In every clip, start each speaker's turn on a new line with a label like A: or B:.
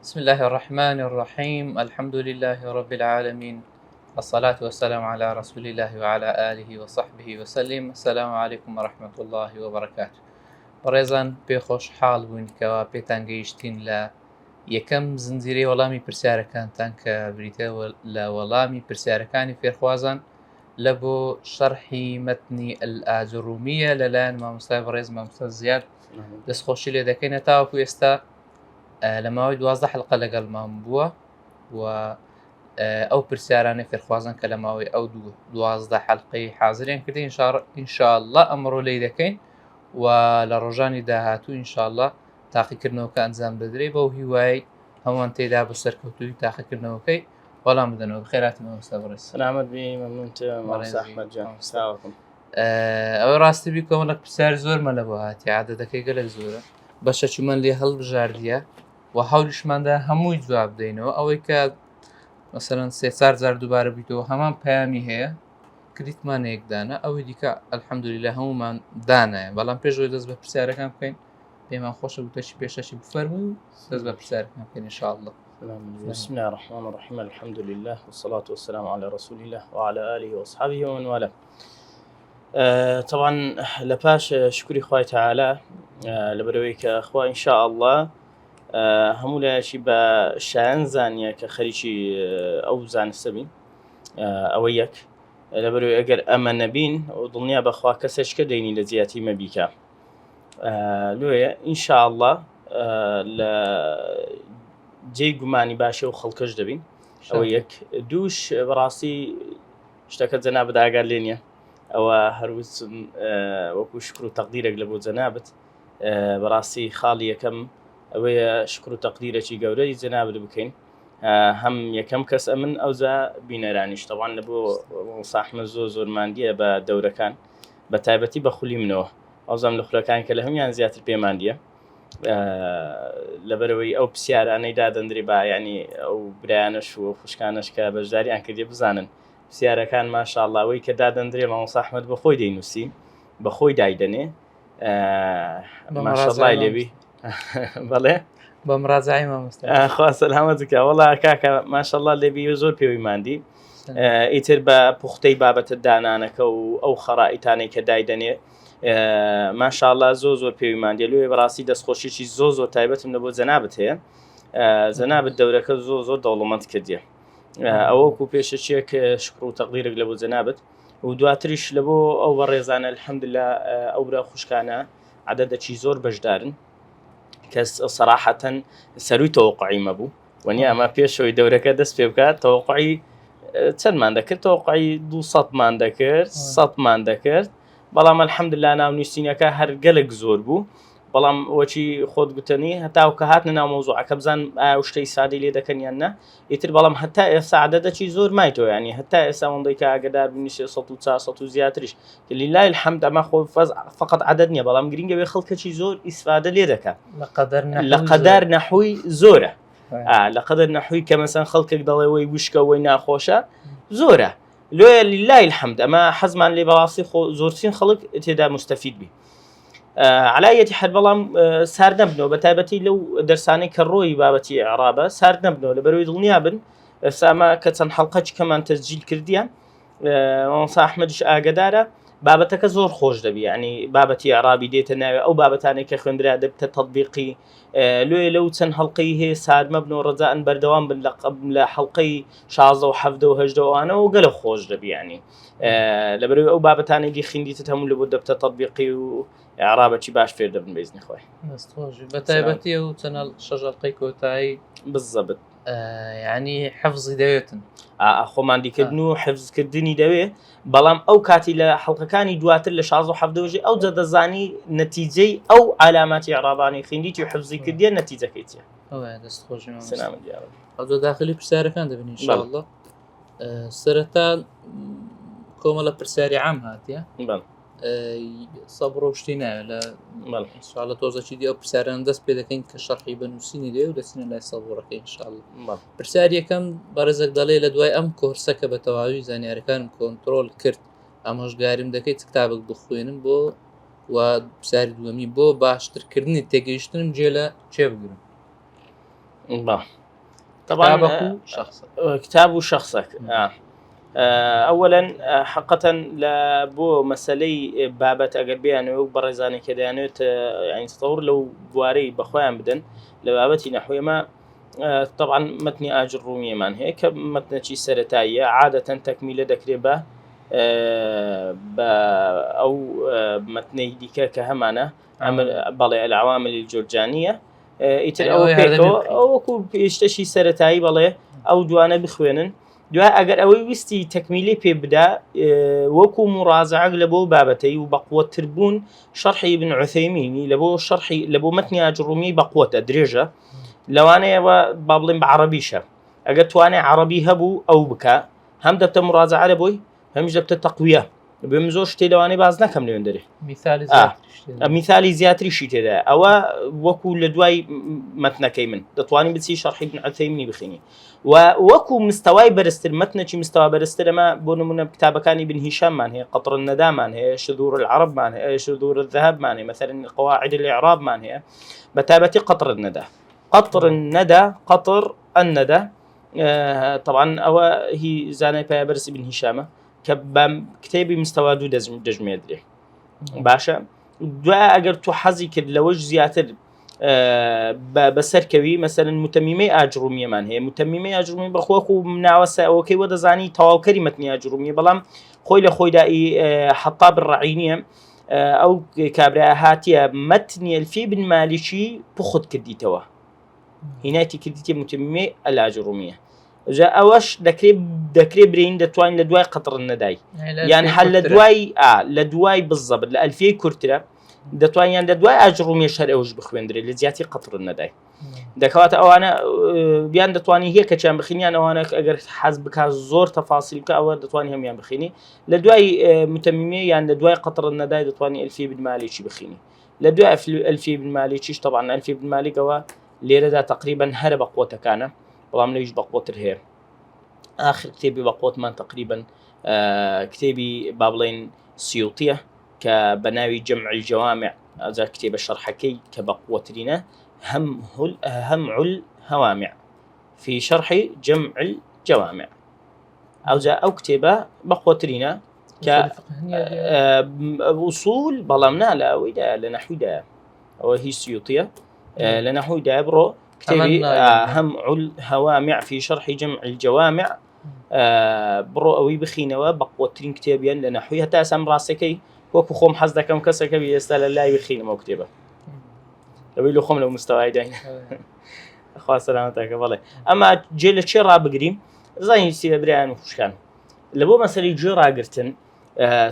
A: بسم الله الرحمن الرحيم الحمد لله رب العالمين الصلاة والسلام على رسول الله وعلى آله وصحبه وسلم. السلام عليكم ورحمة الله وبركاته. ڕێزان پێخۆش حاڵ بووین کەوا پێتان گەیشتین لە یەکەم زنجیرەی وەڵامی پرسیارەکانتان کە بریتەوە لە وەڵامی پرسیارەکانی فێرخوازان لە بۆ شەرحی مەتنی ئەلئاجرومیە لەلایەن مامۆستای بەڕێز مامۆستا زیاد دەستخۆشی لێ دەکەینە تاوەکو ئێستا لە ماوەی 12 حلقە لەگەڵمان بووە و ئەو پرسیارانەی فێرخوازان کە لە ماوەی ئەو 12 حلقەی حازریان کردین ئینشاءالله ئەمڕۆ لێی دەکەین و لە ڕۆژانی داهاتوو ئینشاءالله تاقیکردنەوەکە ئەنجام دەدرێت بەو هیوای هەمووان تێدا بە سەرکەوتووی تاقیکردنەوەکەی وەڵام بدەنەوە. بخێراتم مامۆستا بەڕێز.
B: سلامت بی مەمنونت مامۆستا ئەحمەد جان. ساوەکم.
A: ئەوە ڕاستی بی کۆمەڵک پرسیار زۆرمە لە بۆ هاتی عادەتەکەی گەلێک زۆرە بەشە چوومەن لێ هەڵبژاردیە و هەولیشماندا هەمووی جواب دەینەوە ئەوەی کە مەسەرەن 3-4 جار دووبارە بیتەوە هەمان پەیامی هەیە کریتمانە یەکدانە ئەوەی دیکە ئەلحەمدولیلا هەمومان دانایە بەڵام پێشەوەی دەست بە پرسیارەکان بکەین پێمان خۆشە بوتەشی پێشەشی بفەرمووی و دەست بە پرسیارەکان بکەین ئینشاءالله.
B: بسم الله الرحمن الرحيم الحمد لله والصلاة والسلام على رسول الله وعلى آله وأصحابه ومن والاه. طبعا لپاش شكري خوای تعالى لبروي كأخوة إن شاء الله هەموو لایەکی بە شایان زانیە کە خەریکی ئەو زانستە بین ئەوە یەک لەبەرەوەی ئەگەر ئەمە نەبین و دڵنیا بەخوا کەسێکە دەینی لە جیاتی مەبیکە لێیە ئینشاءالله لە جێی گومانی باشە و خەڵکەش دەبین ئەوە یەک. دووش بەڕاستی شتەکە جەنابەت ئاگار لێ نییە ئەوە هەروچم وەکو شکر و تەقدیرێک لە بۆ جەنابەت بەڕاستی خاڵی یەکەم ئەوەیە شکر و تەقدیرێکی گەورەی جەنابەت بکەین هەم یەکەم کەس ئەمن ئەوزا بینەرانیش تەوان لە بۆ ساحمە زۆر ماندیە بە دەورەکان بە تایبەتی بە خولی منەوە ئەوزام لە خولەکان کە لە هەمیان زیاتر پێماندیە لەبەرەوەی ئەو پرسیارانەی دادەندرێ با ینی ئەو برایانەش و خوشکانش کە بەشداریان کردێ بزانن پرسیارەکان ماشاءالله کە دادەندرێ مامۆستا ئەحمەد بەخۆی دەینووسی بەخۆی دایدەنێ ماشاءالله لێبی بەڵێ
A: بە مڕاجعی مامۆستا
B: خوا سەلامەتکە وەڵا کاکە ماشاءالله لێبی زۆر پێوی ماندی ئیتر بە پوختەی بابەتە دانانەکە و ئەو خەڕائیتانەی کە دایدەنێ ماشاءالله زۆر پێوی ماندیە لێ بەڕاستی دەستخۆشیی زۆر تایبەتم لە بۆ جەنابەت هەیە جەنابەت دەورەکە زۆر دەوڵەمەند کردیە ئەوەکو پێشەچیە کە شکر و تەقدیرێک لە بۆ جەنابەت و دواتریش لە بۆ ئەو بەڕێزانە الحەمدوللا ئەو برا خوشکانە عەدەدێکی زۆر بەشدارن کەس سەراحەتەن سەروی تەوەقوعی مەبوو وەنی ئەمە پێشەوەی دەورەکە دەست پێ بکات تەوەقوعی چەندمان دەکرد تەوەقوعی 200مان دەکرد 100مان دەکرد بەڵام الحەمدوللا ناونووسینەکە هەر گەلێک زۆر بوو بەڵام وەچی خۆت گوتنی هەتاو کە هاتنە ناو مەوزوعەکە بزان ئایا شتەی سادەی لێ دەکەن یان نە ئیتر بەڵام هەتا ئێستا عەدەدێکی زۆر مایتەوە ینی هەتا ئێستا ئەوەندەی کە ئاگادار بووینی 300 و زیاتریش لله الحەمد ئەمە خۆ فقط عەدەد نییە بەڵام گرنگە بێ خەڵکێکی زۆر ئیسفادە لێ دەکات لە قەدەر نەحووی زۆرە لە قەدەر نەحووی کە مەسەن خەڵکێک دەڵێ وەی وشکە وەی ناخۆشە زۆرە لێ لله الحەمد ئەمە حەزمان لێ بەڕاستی زۆرترین خەڵک تێدا مستەفید بی على أي حال بەڵام سارد نەبنەوە بە تایبەتی لەو دەرسانەی کە ڕۆی بابەتی ئێعرابە سارد نەبنەوە لەبەرەوەی دڵنیا بن ئێستا کە چەند حەڵقەی کەمان تەسجیل کردیان مامۆستا ئەحمەدیش ئاگادارە بابەتەکە زۆر خۆش دەبی ینی بابەتی ئێعرابی دێتە ناوێ ئەو بابەتانێک کە خوێندرا دەبتە تەطبیقی لێ لەو چەند هەڵقەی هەیە سارد مەبنەوە ڕەجاءن بەردەوام بن لە حەڵقەی 16 و 17 و 18 ئەوانەوە گەلە خۆش دەبی ینی لەبەرەوەی ئەو بابەتانی دی خوێندیتت هەموو لە بۆ دەبتە تەطبیقی و عرابەتی باش فێر دەبن بێزنی خۆی
A: بە تایبەتی و چەنە 6 حەڵقەی کۆتایی
B: بالضبط
A: ینی حەفزی دەوێتن
B: خۆمان دیکردن و حفزکردنی دەوێ بەڵام ئەو کاتی لە حەڵقەکانی دواتر لە 16 و 17 ئەو دەزانی نەتیجەی ئەو علاماتی عرابانی خوێندیتی و حفزی کردیە نەتیجەکەی چیە
A: ئەو داخلی پرسیارەکان دەبن ئینشاءالله سەرەتا کۆمەڵە پرسیاری عام هاتیە سەبر و شتی نایە لە ئینشاءالله تۆزەکی دی ئەو پرسیاران دەست پێ دەکەین کە شەرحی بەنووسینی دێ و دەچینە لای سەبوڕەکەی ئینشاءالله. پرسیاری یەکەم بەڕێزێک دەڵێ لە دوای ئەم کۆرسە کە بە تەواوی زانیاریەکانم کۆنتڕۆل کرد ئامۆژگاریم دەکەیت کتابێک بخوێنم بۆ و پرسیاری دووەمی بۆ باشترکردنی تێگەیشتنم جێ لە چێ بگرم
B: طبعا
A: كتابك شخصك.
B: كتاب وشخصك. اولا حقا لبو مسألة بابت اگر بيانو برزاني كدانوت يعني تطور لو بواري بخوان بدن لبابتي نحوي ما طبعا متني اجر رومية مان هيك متن شي سرتاية عادة تكميل دكريبه او متني ديكا كهمانه عمل بالي العوامل الجورجانية يتر او بيكو او كو بيشتشي سرتاي بالي او دوانا بخوينن دوای ئەگەر ئەوەی ویستی تەکمیلی پێ بدا وەکو مڕازعە لەبۆ بابەتەی و بەقووەتر بوون شەرحی ابن عوثەیمینی لەبۆ شەرحی لەبۆ مەتنی ئاجرومی بەقووەتە درێژە لەوانەیەوە با بڵێن بە عەرەبیشە ئەگەر توانێ عەرەبی هەبوو ئەو بکە هەم دەبتە مڕازعە لەبۆی هەمیش دەبتە تەقویە بێم زۆر شتێ لەوانەیە باز نەکەم لێوێن دەرێ میثالی زیاتریشی تێدا ئەوە وەکو لە دوای مەتنەکەی من دەتوانین بچی شەرحی ابن عوثەیمینی بخینی وەکو مستەوای بەرزتر مەتنێکی مستەوا بەرزتر ئەمە بۆ نمونە کتابەکانی ابن هیشاممان هەیە قەطر الندامان هەیە شذور العربمان هەیە شذور الذهبمان هەیە مثلا قواعد الاعرابمان هەیە بەتایبەتی قەطر الندى طبعا ئەوە هی زانای پایە بەرز ابن هیشامە کە کتێبی مستەوا دوو دەژمێردرێ باشە دوای ئەگەر تو حەزی کرد لەوەش زیاتر بەسەرکەوی مەسەرەن متەمیمەی ئاجرومیەمان هەیە متەمیمەی ئاجرومی بەخۆک و ناوەسە ئەوەکەی وە دەزانی تەواوکەری مەتنی ئاجرومیە بەڵام خۆی لە خۆیدایی حەتاب الڕەعینیە ئەو کابرا هاتیە مەتنی ئەلفیە بن مالیکی پخت کردیتەوە هینایەتی کردیتە متەمیمەی ئەلاجرومیە جا ئەوەش دەکرێت برین دەتوانین لە دوای قەطر الندای یان هەر لە دوای بالضبط لە ئەلفیەی کورترە دەتوانیان لە دوای ئاجرومیە شەر ئەوش بخوێندرێت لە زیاتی قەطر الندای دەکەواتە ئەوانە بیان دەتوانی هەیەکەچیان بخینیان ئەوانە ئەگەر حەز بکات زۆر تەفاسیل بکە ئەوە دەتوانی هەمیان بخینی لە دوای متەمیمە یان لە دوای قەطر الندای دەتوانی ئەلفیە بن مالیکی بخینی لە دوای ئەلفیە بن مالیکیش طبعا ئەلفیە بن مالیکەوە لێرەدا تقریبا هەرە بەقووەتەکانە بەڵام لەویش بەقووەتر هەیە آخر کتێبی بەقووەتمان تقریبا کتێبی با بڵێن سیوطیە کە بە ناوی جەمع الجەوامع ئەجا کتێبە شەرحەکەی کە بەقووەترینە همع الهوامع في شرح جمع الجوامع ئەو کتێبە بەقووەترینە کە وصول بەڵام نا لە ئەوەیدا لە نەحویدا ئەوە هی سیوطیە لە نەحویدا بڕۆ كتابي همع الهوامع في شرح جمع الجوامع بڕۆ ئەوەی بخینەوە بەقووەترین کتێبیان لە نەحوی هەتا ئەسام ڕاستەکەی وەکو خۆم حەز دەکەم کەسێکە ئێستا لە لای بخینەوە کتێبە لەوەی لە خۆم لە مستەوای داین خوا سەلامەتەکە بەڵێ ئەمە جێ لە چێ ڕابگریم زانین سیرە برایان و خوشکان لە بۆ مەسەلەی گوێ ڕاگرتن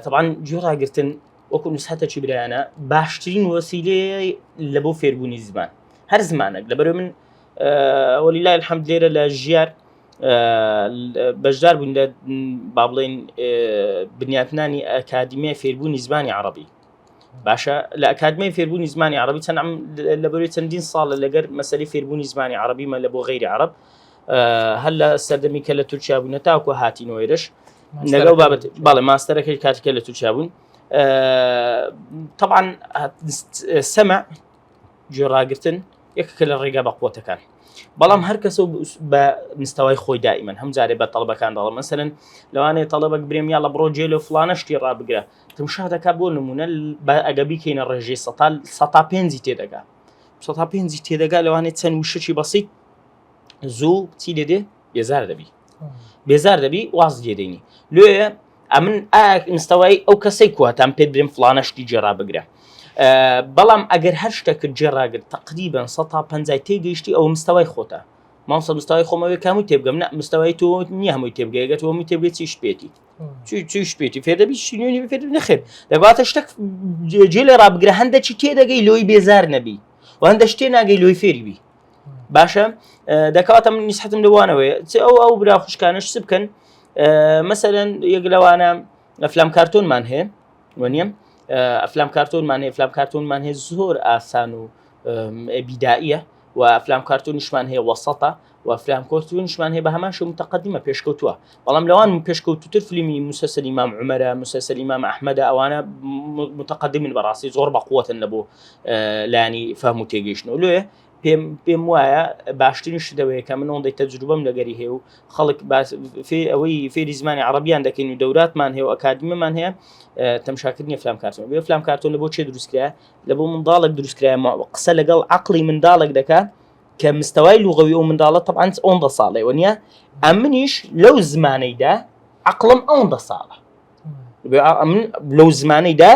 B: طبعا گوێ ڕاگرتن وەکو نووسهاتێکی برایانە باشترین وەسیلەیە لە بۆ فێربوونی زمان هەر زمانێک لەبەرەوەی من وەلیلای الحەمد لێرە لە ژیار بەشدار بووین لە با بڵێن بنیاتنانی ئەکادیمیای فێربوونی زمانی عەرەبی باشە لە ئەکادیمیای فێربوونی زمانی عەرەبی لەبەرەوەی چەندین ساڵە لەگەر مەسەلەی فێربوونی زمانی عەرەبیمە لە بۆ غەیری عەرەب هەر لە سەردەمی کە لە تورکیا بوون تاوەکو هاتینەوە ئێرەش لەگەڵ بابەت بەڵێ ماستەرەکەی کاتێکە لە تورکیا بوون طبعا سەمع گوێڕاگرتن یەکێکە لە ڕێگا بەقووەتەکان بەڵام هەر کەسە بە مستەوای خۆی دائیمەن هەم جارێ بە تەڵەبەکان دەڵێن مەسەلەن لەوانەیە تەڵەبەک برێم یاڵە بڕۆ جێ لە فڵانە شتی ڕابگرە تمشا دەکات بۆ نمونە ئەگە بیکەینە ڕێژەی سەتا پێنجی تێدەگا سەتا پێنجی تێدەگا لەوانەیە چەند وشەی بەسیط زوو چی دێدێ بێزار دەبی واز لێدەینی لێ ئەمن مستەوای ئەو کەسەی کواتان پێت برێم فڵانە شتی جێڕا بگرە بەڵام ئەگەر هەر شتێکت جێڕاگرت تقریبا 150 تێگەیشتی ئەو مستەوای خۆتە مامسە مستەوای خۆمەوەی کامی تێبگەم نە مستەوای تۆ نییە هەمووی تێبگەیەگەت هەمووی تێبگێت چی شپێتی چی شپێتی فێردەبی شینێنی فێر نەخێر دەگواتە شتێک جێ لێ ڕابگرە هەندێکی تێدەگەی لۆی بێزار نەبی و هەندە شتێ ناگەی لۆی فێری بی باشە دەکەواتە من نسحەتم لەوانەوەیە ئەو برا خوشکانش س بکەن مەسەلەن یەک لەوانە ئەفلام کارتۆنمان هەیە وەنیەم ئەفلام کارتۆنمان هەیە زۆر ئاسان و بیدائیە و ئەفلام کارتۆنیشمان هەیە وەسەتە و ئەفلام کارتۆنیشمان هەیە بە هەمان شێوە متەقەدیمە پێشکەوتووە بەڵام لەوان پێشکەوتوتر فیلمی موسەسەل ئیمام عومەرە موسەسەل ئیمام ئەحمەدە ئەوانە متەقەدیمن بەڕاستی زۆر بەقووەتن لە بۆ لایانی فەهم و تێگەیشتنەوە لێ پێم وایە باشترین شتەوەیە کە من ئەوەندەی تەجروبەم لەگەری هەیە و خەڵک ئەوەی فێری زمانی عەرەبیان دەکەین و دەوراتمان هەیە و ئەکادمیمان هەیە تەماشاکردنی فلام کارتۆن بێ فلام کارتۆن لە بۆ چێ دروستکرایە لە بۆ منداڵێک دروستکرایە قسە لەگەڵ عەقڵی منداڵێک دەکات کە مستەوای لوغەوی ئەو منداڵە طبعاً 11 ساڵێ وە ئەمنیش لەو زمانەیدا عەقڵم 11 ساڵە من لەو زمانەیدا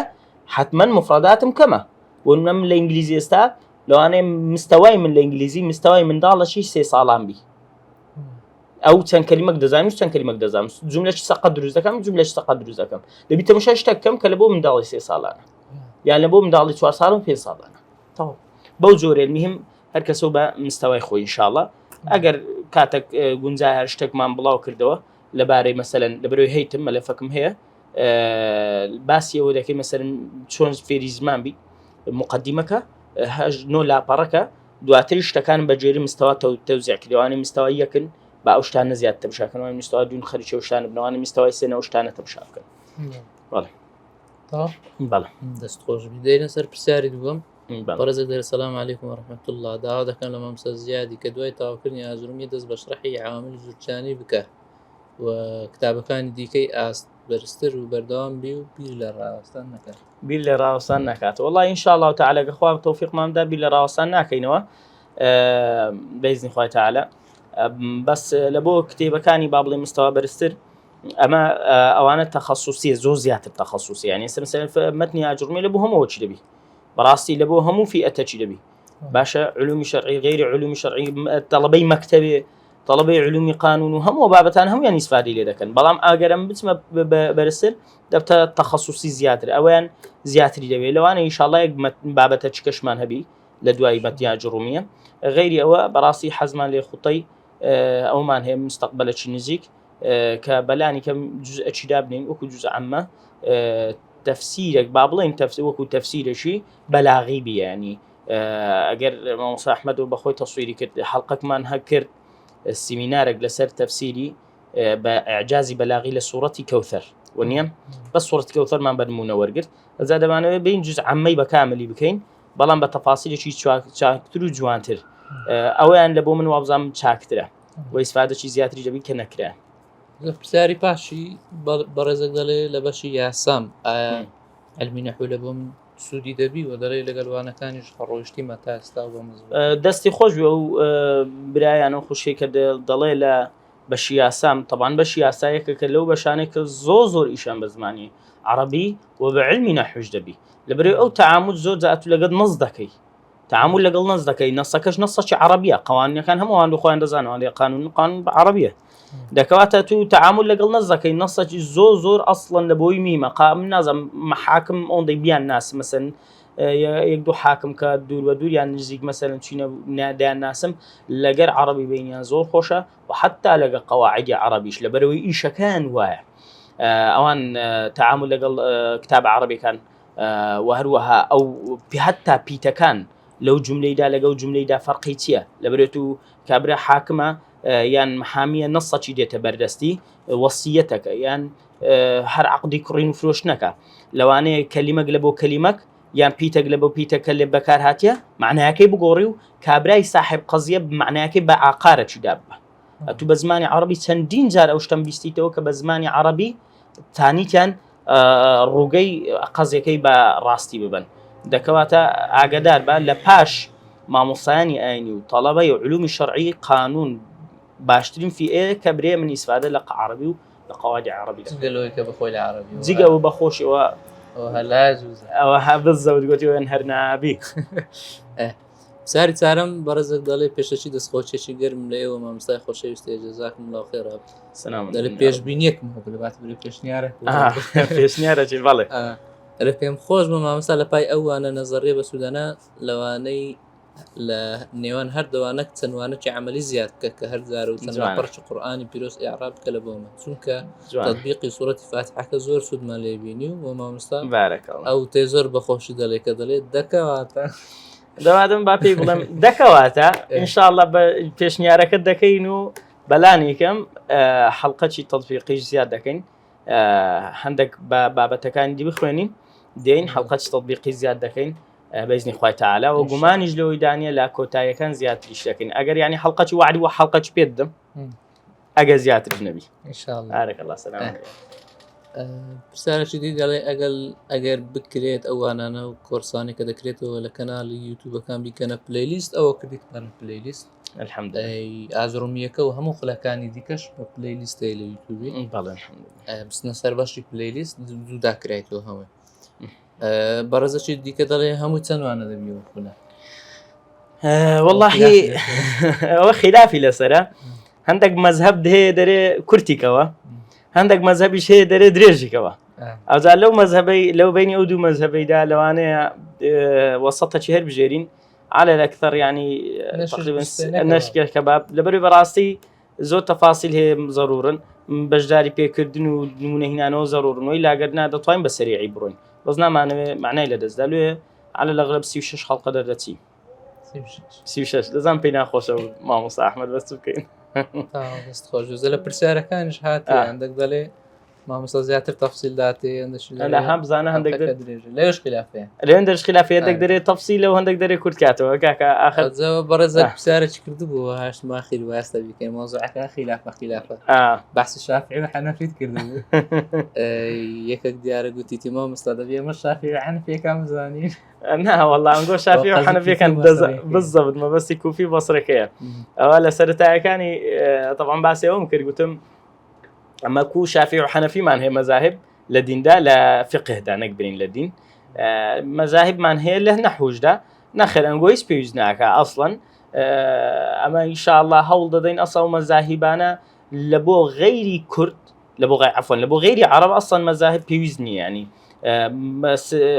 B: حتمما مفرداتم کەمە وەنم لە ئینگلیزی ئێستا لەوانەیە مستەوای من لە ئینگلیزی مستەوای منداڵەشی 3 ساڵان بی ئەو چەند کەلیمەک دەزانم چەند کەلیمەک دەزانم جوملەی سەقەت دروست دەکەم جوملەی سەقەت دروست دەکەم دەبی تەماشای شتێک بکەم کە لە بۆ منداڵی 3 ساڵانە یان لە بۆ منداڵی 4 ساڵ و 5 ساڵانە تەواو بەو جۆرە مهم هەر کەسەوە بە مستەوای خۆی ئینشاءڵڵا ئەگەر کاتێک گونجای هەر شتێکمان بڵاو کردەوە لەبارەی مەسەلەن لەبەرەوەی هەیتم مەلەفەکەم هەیە باسی ئەوە دەکەی مەسەلەن چۆن فێری زمان بی مقدمەکە نۆ لاپەڕەکە دواتری شتەکان بەجێری مستەوا تەوزیعکردوانی مستەوای یەکن با ئەو شتانە زیاتر تەماشاکردنەوەی مستەوای دوون خەریکە ئەو شتانە بنەوەی مستەوای سێنە ئەو شتانە تەماشاکەن بەڵێ
A: دەست خۆش بدەینە سەر پرسیاری دووەم بەڕێزێک دەرێ سەلام عەلەیکوم وەڕەحمەتوڵڵا داوا دەکەن لە مامۆستا زیادی کە دوای تاواکردنی ئازرومی دەست بە شەرحی عواملی زوورچانی بکە و کتابەکانی دیکەی ئاست بەرزتر و بەردەوام بی و بیر لە ڕاوەستان نەکات
B: بیر لە ڕاوەستان ناکات وەڵڵای ئینشاءڵڵا تەعالە کە خوا تەوفیقماندا بیر لە ڕاوەستان ناکەینەوە بەئیزنی خوای تەعالە بەس لە بۆ کتێبەکانی با بڵێ مستەوا بەرزتر ئەمە ئەوانە تەخەسوسیە زۆر زیاتر تەخەسوسی یعنی مەتنی ئاجرومی لە بۆ هەمووە چی دەبی بەڕاستی لە بۆ هەموو فئەتە چی دەبی باشە علومی شەرعی غەیری علومی شەرعی تەڵەبەی مەکتەبێ طلبەی علومی قانون و هەموو بابەتان هەمویان ئیسفادەی لێ دەکەن بەڵام ئەگەرم بچمە بەرزتر دەبتە تەخەسوسی زیاتر ئەویان زیاتری دەوێت لەوانە ئینشاءڵڵا یەک بابەتە چ کەشمان هەبی لە دوای مەتنی ئاجرومیە غەیری ئەوە بەڕاستی حەزمان لێ خوتەی ئەومان هەیە مستەقبەلێکی نزیک کە بەلانی کەم جوزئەچی دابنین وەکو جوزە عەممە تەفسیرێک با بڵێن وەکو تەفسیرێکی بەلاغی بیانی ئەگەر مامۆستا ئەحمەد و بەخۆی تەسویری کرد حەڵقەکمان هەکرد سیمینارێک لەسەر تەفسیری بە ئەعجازی بەلاغی لە سوورەتی کەوثەر وەنیە بە سوورەتی کەوثەرمان بەنمونە وەرگرت ئەجا دەمانەوێت بین جوز عەممەی بە کاملی بکەین بەڵام بە تەفاسیلێکی چاکتر و جوانتر ئەویان لە بۆ من وابزانم چاکترە و ئیسفادەی زیاتری دەبی کە نەکرا
A: لە پرسیاری پاشی بەڕێزێک دەڵێ لە بەشی یاسام علمی نەحوو لە بۆ من سوودی دەبی و دەڵێ لەگەڵوانەکانیش ڕۆیشتی مەتا ئێستا بۆ
B: دەستی خۆش بێ و برایانە خوشی کە دەڵێ لە بەشی یاسام طبعاً بەشی یاسایەکە کە لەو بەشانێک کە زۆر ئیشان بە زمانی عەرەبی و بە علمی نەحوش دەبی لەبەرەوەی ئەو تەعامل زۆر جات و لەگەڵ نەس دەکەی تعامل لەگەڵ نەس دەکەی نەسەکەش نەسەکی عەرەبیە قوانینەکان هەمووان خۆیان دەزانەوە لێ قانون بە عەرەبیە دەکەواتە تو تعامل لەگەڵ نەس دەکەی نەسەکی زۆر ئەسڵەن لە بۆی میمە من نازم محاکم ئەوەندەی بیان ناس مەسەن یەک دوو حاکم کە دوور بە دووریان نزیک مەسەلەن چینە دایان ناسم لەگەر عەرەبی بینیان زۆر خۆشە و حتا لەگە قەواعیدی عەرەبیش لەبەرەوەی ئیشەکان وایە ئەوان تعامل لەگەڵ کتاب عەرەبیەکان و هەروەها ئەو حتا پیتەکان لەو جملەیدا لەگەڵ جملەیدا فەرقی چییە لەبەرێت و کابرا حاکمە یان محامیە نەسەکی دێتە بەردەستی وەسیەتەکە یان هەر عەقدی کڕین و فرۆشتنەکە لەوانەیە کەلیمەک لە بۆ کەلیمەک یان پیتەک لە بۆ پیتەکە لێ بەکار هاتیە معنایەکەی بگۆڕی و کابرای صاحب قەزیە معنایەکەی بە عاقارەکی دابە ئەتو بە زمانی عەرەبی چەندین جار ئەو شتەم بیستیتەوە کە بە زمانی عەرەبی تانیتیان ڕووگەی قەزیەکەی بە ڕاستی ببن دەکەواتە ئاگادار بە لە پاش مامۆستایانی ئاینی و تەڵەبەی علومی شەرعی قانون باشترین فئەیە کە برێ من ئیسفادە لە عەرەبی و لە قەواعیدی عەرەبی
A: جگەلەوەی کە بەخۆی لە عەرەبی
B: جگەوە بەخۆشیەوە
A: ئەوە
B: هەبزەوت گوتیوێن هەر نابی
A: ساری چارەم بەڕێزێک دەڵێ پێشەچی دەستخۆچێکی گەرم لە ئێوە مامۆستای خۆشەویستێ جەزاکم الله خێرا دەڵێ پێشبینیەکم هەبوو لەبات بڵێ
B: پێشنیارەی بەڵێ
A: ئەرە پێم خۆش بە مامۆستا لە پای ئەوانە نەزەڕێ بە سوودانە لەوانەی لە نێوان هەردەوانە چەندوانەکی عملی زیاد کە کە هەرزار و چەند پەرچ قورئانی پیرۆز ئیعراب بکە لە بۆمە چونکە تەطبیقی سوورەتی فاتحەکە زۆر سوودمان لێ بینی و مامۆستا ئەو تێ زۆر بەخۆشی دەڵێ کە دەڵێت دەکەواتە
B: دەوادم با پێی بڵێم دەکەواتە ئینشاءڵڵا بە پێشنیارەکەت دەکەین و بەلانێکم حەڵقەی تەطبیقیش زیاد دەکەین هەندێک بابەتەکانی دی بخوێنین دێین حەڵقەی تەطبیقی زیاد دەکەین بإذن خوای تعالی و گومانیش لەوەی دانیە لە کۆتاییەکان زیاتریش دەکەین ئەگەر ینی حەڵقەی وعدی و حەڵقەی پێ دەم ئەگەر زیاتر نەبی
A: ئینشاءالله.
B: ئارێک الله سلام
A: پرسیارێکی دی دەڵێ ئەگەر بکرێت ئەوانانە و کۆرسانی کە دەکرێتەوە لە کەناڵی یوتیوبەکان بیکەنە پلیلیست ئەوە کردیتمانە پلیلیست
B: الحەمدلله
A: ئازڕۆمیەکە و هەموو خولەکانی دیکەش بە پلیلیستەی لە یوتیوبی
B: بەڵێ الحەمدلله
A: بستنە سەر بەشی پلیلیست دوو داکرایەوە هەمووی بەڕێزەکی دیکە دەڵێ هەمووی چەندوانە دەبیەوە خولە
B: واللهی ئەوە خلافی لەسرە هەندێک مەذهب هەیە دەرێ کورتیکەوە هەندێک مەذهبیش هەیە دەرێ درێژیکەوە ئەوجا لەو مەذهبەی لەو بینی ئەو دوو مەذهبەیدا لەوانەیە وەسەتەکی هەر بژێرین على الأكثر يعني تقريبا نشكل كباب لبري براستي زود تفاصيل هي ضرورا بجداري بيكردن ونمونه هنا ضرورا وإلا قدنا دطوين بسريعي بروين بزنا معناه لدز دلوه على الأغلب 36 حلقة درتي 36 لازم بينا خوش ما مصطفى أحمد بس بكين
A: دەست خۆش زە لە پرسیارەکانش هاتی هەندێک دەڵێ مامۆستا زیاتر تەفسیل داتی
B: لا هم بزانە هەندێک
A: درێژە لەوێش خلافەیە
B: لێندەش خلافەیە هەندێک دەرێت تەفسیل و هەندێک دەرێت کورت کاتەوە کاکە آخر
A: زەوە بەڕێزە پرسیارێکی کردبووە هاشتم ئاخیر واستا بیکەین مۆزوعەکە خلافە بەحسی شافعی و حەنەفیت کردبوو یەکێک دیارە گوتیتی مامۆستا دەبێ ئێمە شافعی و حەنەفیەکان بزانین
B: نا والله ئەمگۆ شافعی و حەنەفیەکان بالضبط مەبەستی کوفی بەسڕەکەیە ئەوە لە سەرەتایەکانی طبعا باسی ئەوم کرد گوتم ئەمە کو شافعی و حەنەفیمان هەیە مەذاهب لە دیندا لە فقهدا نەکبرین لە دین مەذاهبمان هەیە لە نەحووشدا نەخێر ئەنگۆیس پێویست ناکە ئەسڵەن ئەمە ئینشاءالله هەوڵ دەدەین ئەسڵ مەذاهبانە لە بۆ غەیری کورد لە بۆ عەفوەن لە بۆ غەیری عەرەب ئەسڵەن مەذاهب پێویست نییە ینی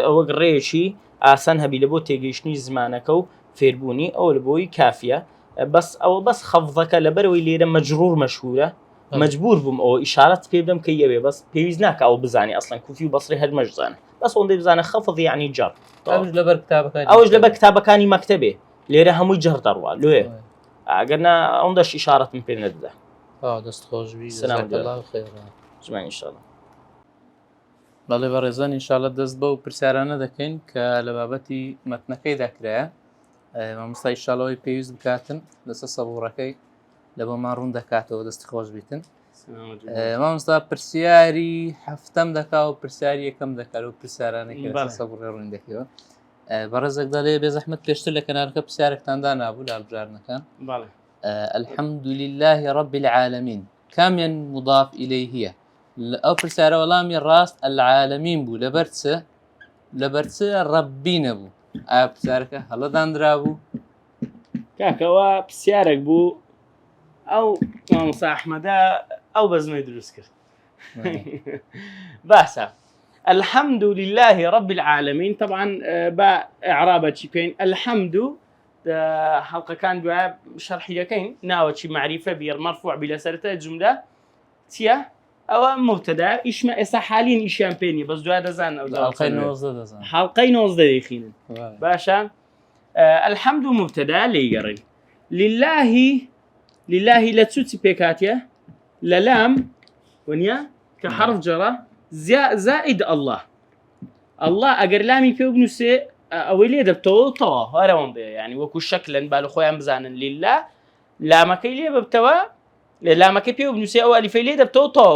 B: ئەوە ڕێیەکی ئاسان هەبی لە بۆ تێگەیشتنی زمانەکە و فێربوونی ئەو لە بۆی کافیە بەس ئەوە بەس خەفضەکە لەبەرەوەی لێرە مەجروور مەشهورە مجبور بووم ئەو ئیشارەت پێ بدەم کە یەوێ بەس پێویست ناکە ئەو بزانانی ئەسڵەن کوفی و بەسڕی هەر مەشزانە بەس ئەوەندەی بزانە خەفض یعنی جەڕ ئەوش لەبەر کتابەکانی مەکتەبێ لێرە هەمووی جەڕ دەڕوا لێ ئەگەرنا ئەوەندەش ئیشارەتم پێ نەدەدا
A: دەست خۆشبی
B: زمان ئینشاءالله
A: بەڵێ بەڕێزان ئینشاءالله دەست بە و پرسیارانە دەکەین کە لە بابەتی مەتنەکەی داکرایە مامۆستا ئینشاءالله پێویست بکاتن لەسەر سەبوڕەکەی لە بۆمان ڕوون دەکاتەوە دەستی خۆش بیتن مامۆستا پرسیاری هەفتەم دەکا و پرسیاری یەکەم دەکات و پرسیارانێکی سەبوڕێ ڕوون دەکەوە بەڕێزێک دەڵێ بێزەحمەت پێشتر لە کەنارەکە پرسیارێکتاندا نابوو لە هەڵبژاردنەکان الحمد لله رب العالمين كاميا مضاف إليه هي أو برسالة وڵامی ڕاست العالمين بوو لەبەرچە ڕەبی نەبوو ئایا پرسیارەکە هەڵەدانرا بوو
B: کاکەوە پرسیارێک بوو ئەو مامۆستا ئەحمەدە ئەو بەزمەی دروست کرد باشە الحمد لله رب العالمين طبعا بإعرابة شيء الحمد حلقەکان دوایە شەرحی دەکەین ناوەچی معریفە بیر مرفوع بلا سەرەتای جملە چییە ئەوە مبتەدا ئیشمە ئێستا حالین ئیشیان پێ نیە بەس دوای دەزان حلقەی 19 دەیخینن باشە الحمد مبتەدا لێگەڕین لله لە چوچی پێکاتیە لە لام وەنیە کە حرف جەڕە زائد الله ئەگەر لامی پێ بنووسێ ئەوەی لێ دەبتەوە تەوا هەرەوەندێ ینی وەکو شەکلن با لە خۆیان بزانن لله لامەکەی لێ ببتەوە لامەکەی پێ بنووسێ ئەو ئەلیفەی لێ دەبتەوە تەوا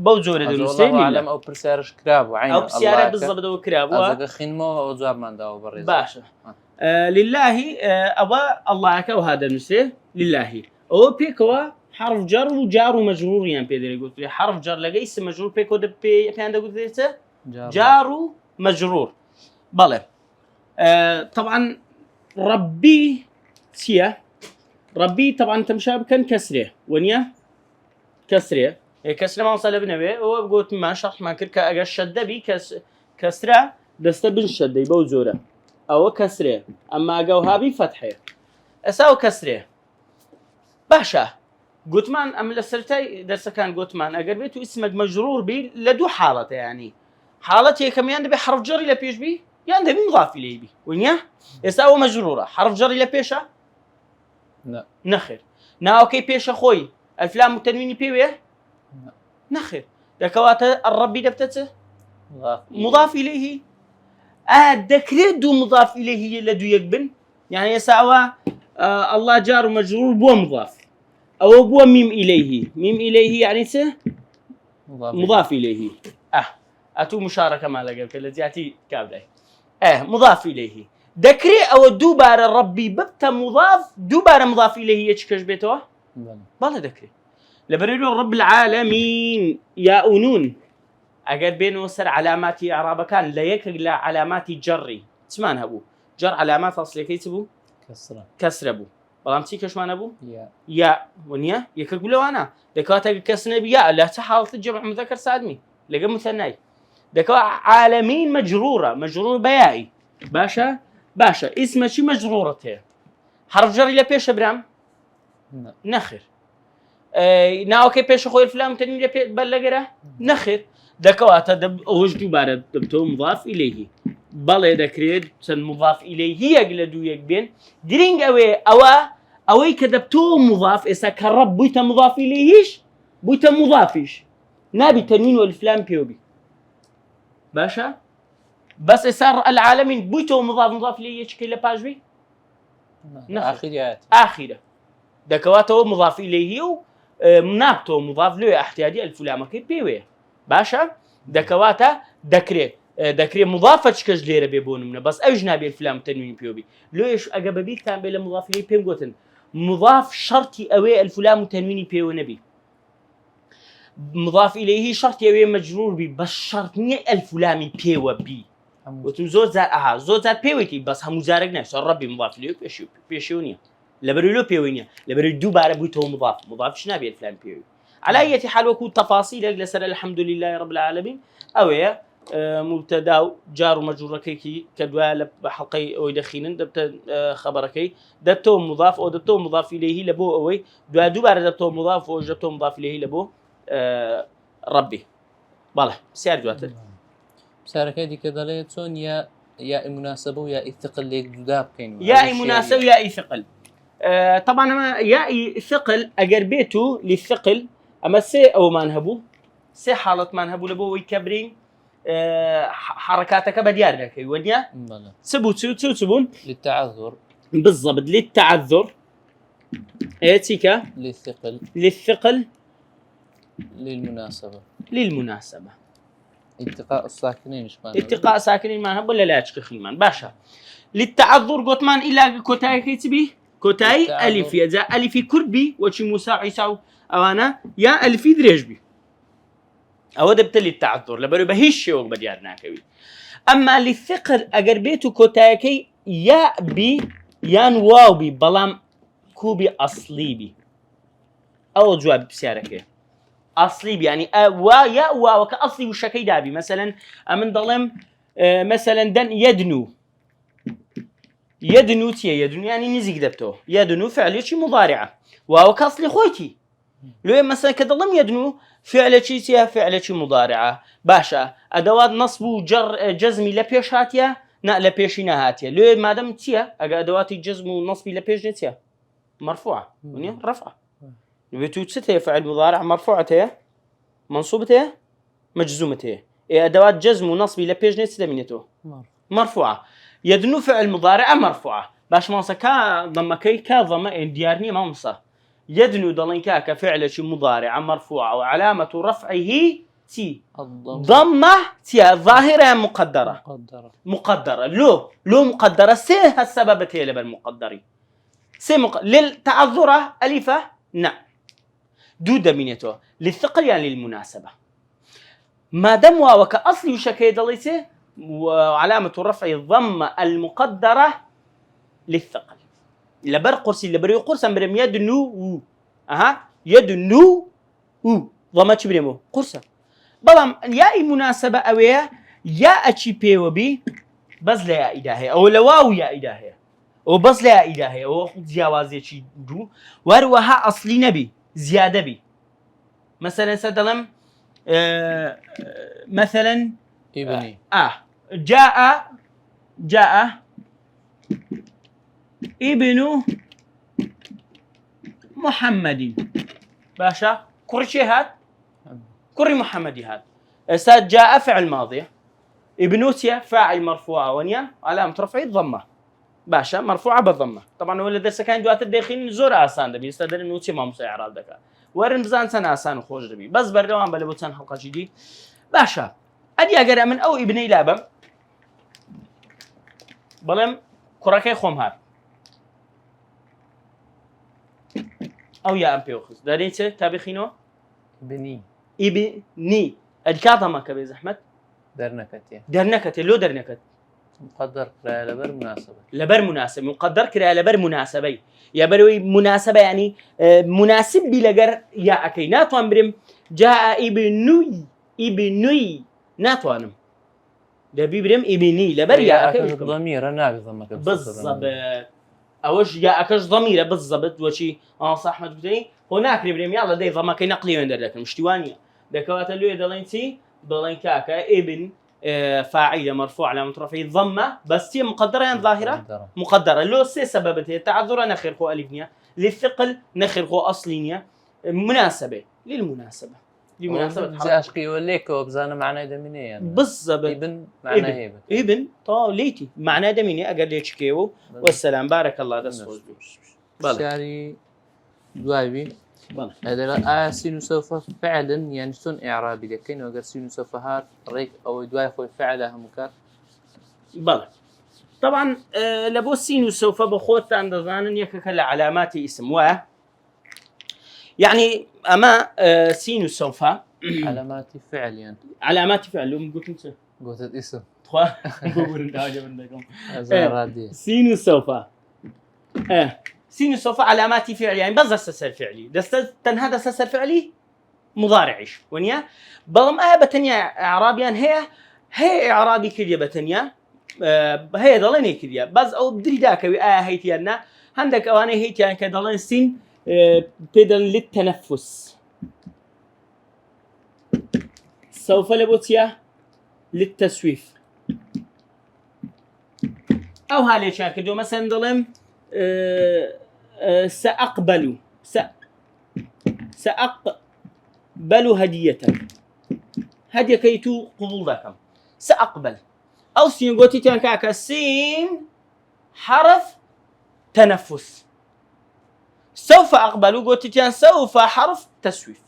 B: بەو جۆرە دەنووسێ
A: ئەو پرسیارش کرابوو
B: ئەو پرسیارە بزەبەوە کرابووە
A: خینمەوە ئەو جوابمانداوە بەڕێز
B: باشە لله ئەوە ئەڵڵاهەکە و هادەنووسێ لله ئەوە پێکەوە حرف جەر و جار و مەجرووریان پێ دەگوترێ حرف جەر لەگەی سم مەجروور پێکەوە پێیان دەگوترێتە جار و مەجروور بەڵێ طبعا ربي سيا ربي طبعا تمشى بكن كسره ونيا كسره كسره ما وصل بنبي هو قلت ما شرح ما كرك اجا شده بي كسره دست بن شده بو زوره او كسره اما اجاوها بي فتحه اساو كسره باشا قلت مان ام لسرتي درس كان قلت مان اگر بيتو اسمك مجرور بي لدو حالته يعني حالته كمان بحرف جر الى بيش بي يعني ده مضاف إليه بي ونيا يساوي مجرورة حرف جر إلى بيشة
A: لا
B: نخير ناو كي بيشة خوي الفلام والتنوين بيويه نخير ذكوات الربي دبتته مضاف إليه دەکرێت دوو مضاف إليه لە دوو یەک بن يعني يساوى الله جار ومجرور بو مضاف أو بو ميم إليه يعني مضاف إليه أتو مشاركة ما لقيت التي كابلاي مضاف إليه دكري أو دوبار ربي ببتا مضاف دوبار مضاف إليه يشكش بيتوه بالله دكري لبريلو رب العالمين يا أنون أجد بينه سر علامات إعراب كان لا يكلا علامات جري تسمان هبو جر علامات أصلي كيتبو كسر أبو والله كش ما نبو يا ونيا يكقولوا أنا دكاتة كسر نبي لا تحاول تجمع مذكر سالمي لقى مثناي دكوا عالمين مجرور بيائي باشا اسمه شي مجرورته حرف جر إلى بيش برام نخر ناوكي بيش خوي الفلام تنمي بلغره نخر دكوا تدب وجدوا بعد دبتو مضاف إليه بالله دكريد سن مضاف إليه يقلدوا يقبين درينج أوي كدبتو مضاف إسا كرب بيتا مضاف إليهش بيتا مضافيش نابي تنوين والفلام بيوبي باشا بس صار العالمين بيتو مضاف إليه شكل باجبي آخره دكواته مضاف إليه منابتو مضاف له احتياجي الفلام كي بيوي باشا دكواته دكري مضافة شكل ليرة بيبون منه بس أجنبي الفلام تنوين بيوبي ليش أجاببي كان بلا مضاف إليه بيم قوتن مضاف شرطي أوي الفلام تنويني بيو نبي مضاف إليه شرطي أوي مجرور بي بس شرطني الفلامي بيو بي وتم زود زاد بيوتي بس هم زارقنا صار ربي مضاف إليه بيشونيا لبريلو بيوينيا لبريل دوباره بيتو مضاف شنابي الفلام بيو على أي حال وكون تفاصيل لسر الحمد لله رب العالمين أوي مبتدا جار ومجرور كيكي كدوا بحلقي او يدخينن دبت خبركي دبتو مضاف او دبتو مضاف اليه لبو اوي دوباره دبتو مضاف او دبتو مضاف اليه لبو ربي والله سير دواتر
A: سارك هذه كذا تون يا مناسبه ويا الثقل ليك جدا بكين
B: يا مناسبه يا ثقل طبعا يا ثقل اقربيته للثقل اما سي او ما نهبو سي حاله ما نهبو لبو ويكبرين حركاتك بديار لك وديا سبون
A: للتعذر
B: بالضبط للتعذر ايتيكا للثقل للمناسبة
A: التقاء الساكنين
B: التقاء ساكنين ما ولا لا تشخيمان باشا للتعذر قلت مان إلا كوتاي كيتبي كوتاي ألف يا ألف كربي وشي مساعي ساو أوانا يا ألف دريجبي أو دبتلي التعذر لبرو بهيش شيء بديارنا كوي أما للثقل أقربيتو كوتاكي يا بي يان واو بي بلام كوبي أصلي بي أو جواب بسيارك أصلي بي يعني يا واو كأصلي وشكي دابي مثلا أمن ظلم مثلا دن يدنو يعني نزيق دبتو يدنو فعل شي مضارعة واو كأصلي خويتي لو مثلا كظلم يدنو فعل شي مضارعة باشا أدوات نصب وجر جزمي لبيش هاتيا نا لبيش هاتيا لو ما دام تيا أدوات الجزم والنصب لبيش نتيا مرفوعة رفعة بتو ستة فعل مضارع مرفوعة منصوبة مجزومة أدوات جزم ونصب لبيش نتيا منيتو مرفوعة يدنو فعل مضارع مرفوعة باش مانسا كا ضمكي كا ضم ديارني مانسا يدنو ضلنكا كفعل شي مضارع مرفوع وعلامة رفعه تي ضمة تي ظاهرة مقدرة لو مقدرة سي السبب تي لبن مقدري للتعذرة ألفة نعم دودة منيتو للثقل يعني للمناسبة ما دام واو كأصلي وشكي ضليته وعلامة الرفع الضمة المقدرة للثقل لبر قرصي لبر يقرص برم يدنو يدنو ضمت بريمو قرصة بلام يا مناسبة أويا يا أشي بي بس لا إلهي أو لواو يا إلهي أو بس لا إلهي أو جوازي شيء دو وروها أصلي نبي زيادة بي مثلا سدلم مثلا
A: ابني
B: جاء ابن محمد باشا كرشي هاد كري محمدي هاد استاذ جاء فعل ماضي ابنوتيا فاعل مرفوعة ونيا علامة رفعه ضمة باشا مرفوعة بالضمة طبعا ولا درس كان دوات الداخلين زور آسان دبي استدر نوتي ما مصي إعراب دكا ورن بزان سنة آسان وخوش دبي بس بردوان بلبوتان حلقة جديد باشا أدي أقرأ من أو ابني لابم بلم كراكي خوم هار أو يا أم بيوخز دارينت تابخينو ابني الكاظة ما كبي زحمت درنكت لو درنكت
A: مقدر لبر مناسبة
B: لبر مناسب مقدر كرا لبر مناسبي يا بروي مناسبة يعني مناسب بلجر يا أكي ناتوان بريم جاء ابني ناتوانم ده بيبرم ابني لبر يا أكي
A: ضمير أنا بضمك
B: بالضبط أوش يا أكش ضميره بالضبط وشي صح ما تقولي هناك بريم يلا ده ضمك نقلي وين لك مشتوانية ده كوات اللي دلينتي دلين كاكا ابن فاعل مرفوع على رفعه ضمه بس هي مقدره يعني ظاهره مقدره لو سي سببته تعذر نخر خو الفنيا للثقل نخر خو اصلينيا مناسبه للمناسبه
A: جاشقي وليكو بزانا معناه دمني يعني
B: بالضبط
A: ابن معناه هيبه
B: ابن طاليتي معناه دمني اقديش كيو والسلام بارك الله دسوز
A: شاري دوايبي هذا سين سوف فعلا يعني شلون اعرابي لكن اگر سين سوف هار ريك او دواي خوي فعلها مكر
B: بلى طبعا لبو سين سوف بخوت عند ظان يككل علامات اسم و يعني اما سين سوف
A: علامات فعل يعني
B: علامات فعل لو
A: قلت اسم
B: بقول داجه عندكم سين سوف سين سوف علامات فعل يعني بس السلسل فعلي تنهى السلسل فعلي مضارعش ونيا بلم بتنيا اعرابيا هي اعرابي كليه بتنيا هي ضلني كليه بس او بدري داك هيتينا عندك اواني هيتيان كضلن سين بدل للتنفس سوف لبوتيا للتسويف او هالي شاكدو مثلا ضلم سأقبل هدية كيتو قبول ذاكم سأقبل أو سين قوتي تنكاك سين حرف تنفس سوف أقبل قوتي تن سوف حرف تسويف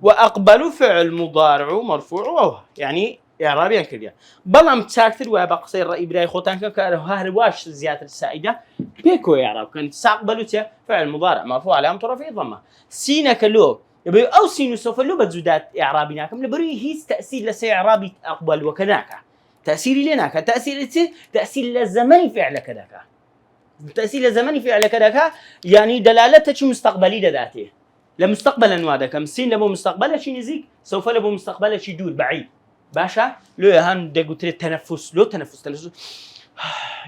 B: وأقبل فعل مضارع مرفوع وهو يعني إعرابيا كذا بلام تاكتر وبقصي الرأي براي خوتان كهرواش زيادة السائدة بيكو إعراب كان سأقبل فعل مضارع مرفوع علامة رفعه ضمة سينك لو يبي أو سين سوف لو بزودات إعرابيناكم لبري هيس تأثير لسي إعرابي أقبل وكذاك تأثير لناك تأثير للزمن فعل كذاك تأثير للزمن فعل كذاك يعني دلالته مستقبلي ذاته لمستقبل أنوادكم سين لبو مستقبل شيء نزيك سوف لبو مستقبل شيء دور بعيد باشا لو هان دقوت التنفس لو تنفس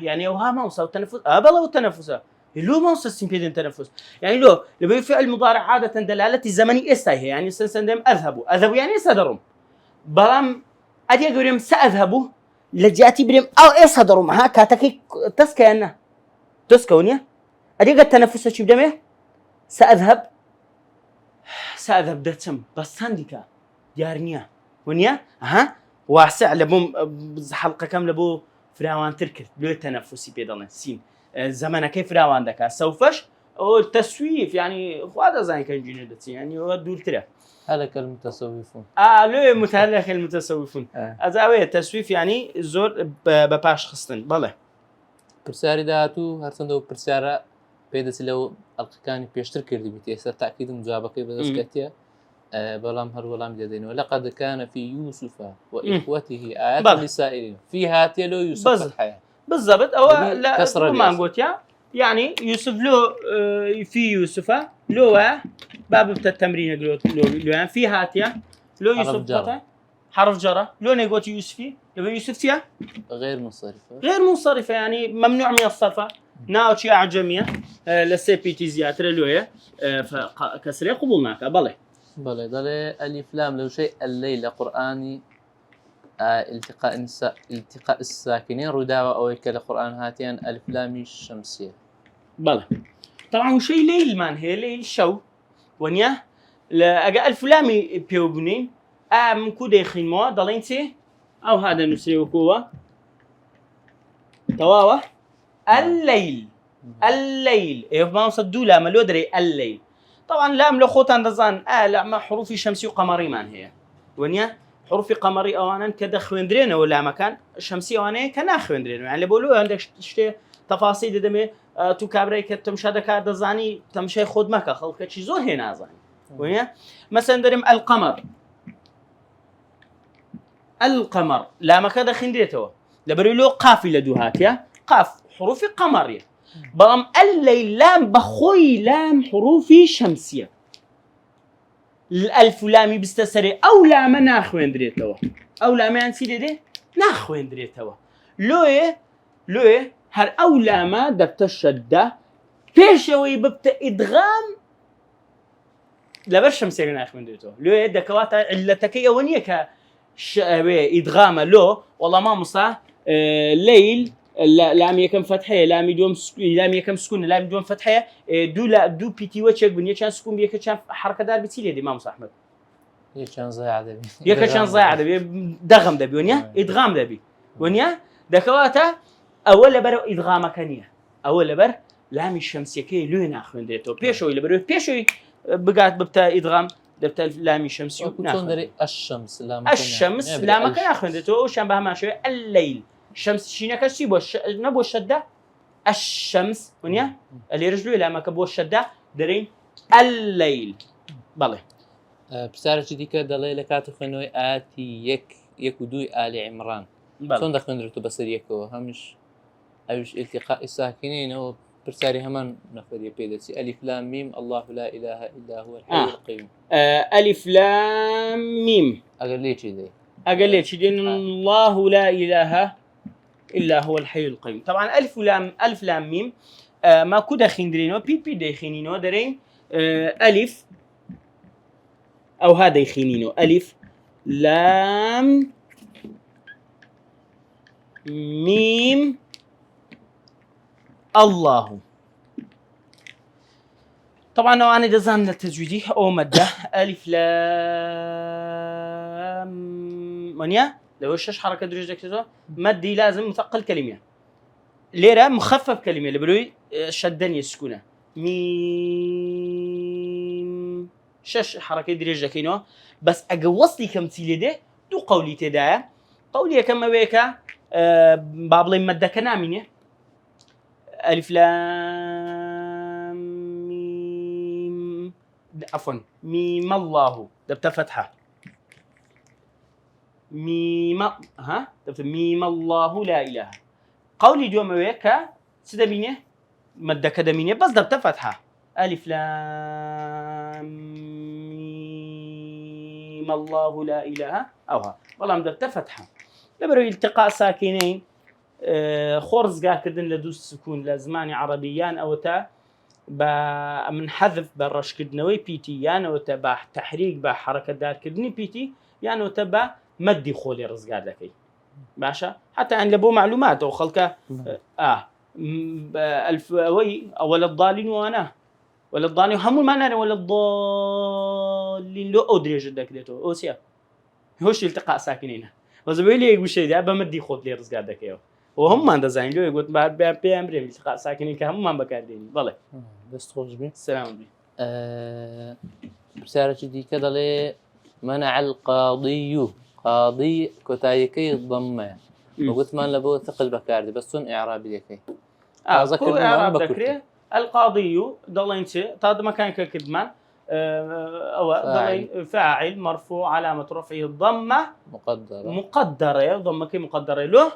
B: يعني وها ما وصل التنفس بلا التنفس لو ما وصل سيمبيدن تنفس يعني لو فعل مضارع عادة دلالة الزمني استاهي يعني سندم أذهب يعني سدرم برام أدي أقولهم سأذهب لجاتي بريم أو سدرم ها كاتكي تسكونيا أدي قد تنفس شو بدمه سأذهب دتم بس هنديكا ديارنيا ونيا واسع لبوم حلقة كم لبو فراوان تركت لو تنفسي بيدلن سين زمانه كيف فراوان دكا سوفش او التسويف يعني هذا زين كان جينيدتي يعني هو دول ترى
A: هلك المتصوفون
B: لو متهلك المتصوفون ازاويه التسويف يعني زور بباش خصن بله
A: برساري داتو هرتندو برسارة بيدس لو القكاني بيشتر كردي بتيسر تأكيد مجابقي بدسكتيا بلام هر ولام جدين ولقد كان في يوسف وإخوته آيات للسائلين في هاتي لو يوسف الحياة
B: بالضبط أو لا ما قلت يعني يوسف لو في يوسف لو باب التمرين لو يعني في هاتيا لو يوسف حرف جرى لو نقول يوسفي يبقى يوسفتيا غير منصرفة يعني ممنوع من الصرف ناوتشي أعجمية لسي بي تي زيادة لوية فكسرية قبولناك بله
A: ألف لام لو شيء الليلة قرآني التقاء الساكنين رداوة أو كلا قرآن هاتين ألف لام الشمسية
B: بله طبعا شيء ليل مان هي ليل شو ونيا لا ألف لام بيوبنين من كودي خيموا ضلينتي أو هذا نسري وكوة تواوه الليل إيه ما وصدوا لا ملو دري الليل طبعا لام لو خوتان دزان لا حروف شمسي وقمري مان هي ونيا حروف قمري أوانا كده خويندرين ولا مكان شمسي أوانا كنا خويندرين يعني اللي بقولوا عندك شتى تفاصيل دمي تو كابري كتمشى دكار دزاني تمشي خود مكة خلق شيء زور هنا زاني ونيا مثلا دريم القمر لا مكان خنديته لبري له قافلة دوهات يا قاف حروف قمرية بلام الليل لام بخوي لام حروف شمسية الألف لامي بستسري أو لام ناخوين دريتوا أو لام ينسي دي ناخوين دريتوا لوي هر أو لام دبت الشدة بيشوي ببت إدغام لبر شمسية ناخوين دريتوا لوي دكوات علتكية ونيك إدغام لو والله ما مصا ليل لام يكم فتحية لام يكم سكون لام يدوم فتحية دو بيتي وشك بنيه كان سكون بيه كان حركة دار بتسيلي دي ما مصا أحمد
A: يكان ضياع دبي
B: يكان ضياع دبي دغم دبي ونيا إدغام دبي ونيا دكواتا أول برو إدغام كنيه أول بر لام الشمسية كي لون آخرين ديتو بيشوي لبرو بيشوي بقات ببتا إدغام دبت لام الشمسي
A: وكتون الشمس
B: لا ما كان آخرين ديتو وشان بها ما شوي الليل الشمس شينا كشي نبو الشدة الشمس ونيا اللي رجلوا لا ما كبو الشدة درين الليل بالله
A: بسارة جديدة دليل كاتب خنوي آتي يك ودوي آل عمران شون دخلنا رتو بصير يكو همش التقاء الساكنين أو برساري همان نفر يبيدسي ألف لام ميم الله لا إله إلا هو الحي القيوم
B: ألف لام ميم
A: أقل لي شيء
B: الله لا إله إلا هو الحي القيوم طبعا ألف لام ميم ما كده خندرينو بي داخينينو درين ألف أو هذا يخينينو ألف لام ميم الله طبعا لو أنا دزان التجويدي أو مادة ألف لام منيا لو إيش حركة درجة كذا مادي لازم مثقل كلمة ليرة مخفف كلمة اللي بروي شدني السكونة ميم شش حركة درجة كينو بس أجوز لي كم تيلي ده دو قولي تدا قولي كم بيكا بابلي مادة كنامينه ألف لام ميم عفوا ميم الله دبت فتحة ميم دبت ميم الله لا إله قولي جوا مويكا سدمينه مادة كدمينه بس دبت فتحة ألف لام ميم الله لا إله أوها والله دبت فتحة لبرو التقاء ساكنين خورز قاكدن لدوس سكون لزماني عربيان أو تا من حذف برش كدنوي بيتي يعني أو تا تحريك بحركة دار كدني بيتي يعني أو تا مدي خولي رزقاد لكي باشا حتى أن لبو معلومات أو خلقه ألف وي أول الضالين وأنا ولا الضالين هم ما نرى ولا الضالين لو أدري جدك ديتو أوسيا هوش التقاء ساكنين وزبيلي يقول شيء ده بمدي خود لي رزقاد لكيه وهم ما دزاين لو يقول بعد بيامرين التقاء ساكنين كهم ما بكاردين بالله
A: بس تخرج بي
B: السلام بي
A: بسارة جديدة دلي منع القاضي قاضي كتايكي الضمة وقلت ما لبو ثقل بكاردي بس صن إعرابي لكي
B: أذكر إعراب ذكري القاضي ضلينت طاد مكان ككدمان أو ضلين فاعل مرفوع علامة رفعه الضمة مقدرة ضمة كي مقدرة له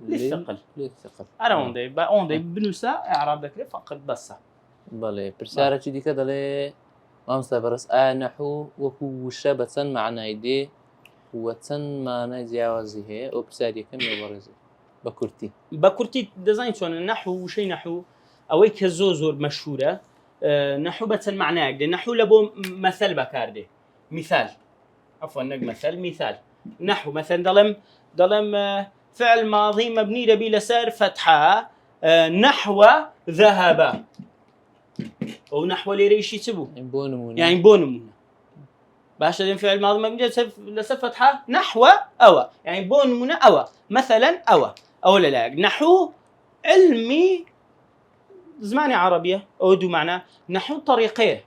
B: للثقل أنا عندي بنوسا إعراب ذكري فقط بس
A: بالله برسالة جدي كذا لي ما مستبرس نحو وهو شبة معناه يدي وتن معناه زياوزه وبسادي كم يبرزه بكرتي
B: ديزاين شون النحو شيء نحو أوي كزوزور مشهورة نحو بتن معناه دي نحو لبو مثل بكاردي مثال عفوا مثال نحو مثلا ضلم فعل ماضي مبني لبي لسار فتحة نحو ذهب أو نحو لريشي تبو يعني بونمونا باش الفعل الماضي مبني لسر فتحة نحو أو يعني بون من أو مثلا أو لا نحو علمي زماني عربية أو دو معنى نحو طريقين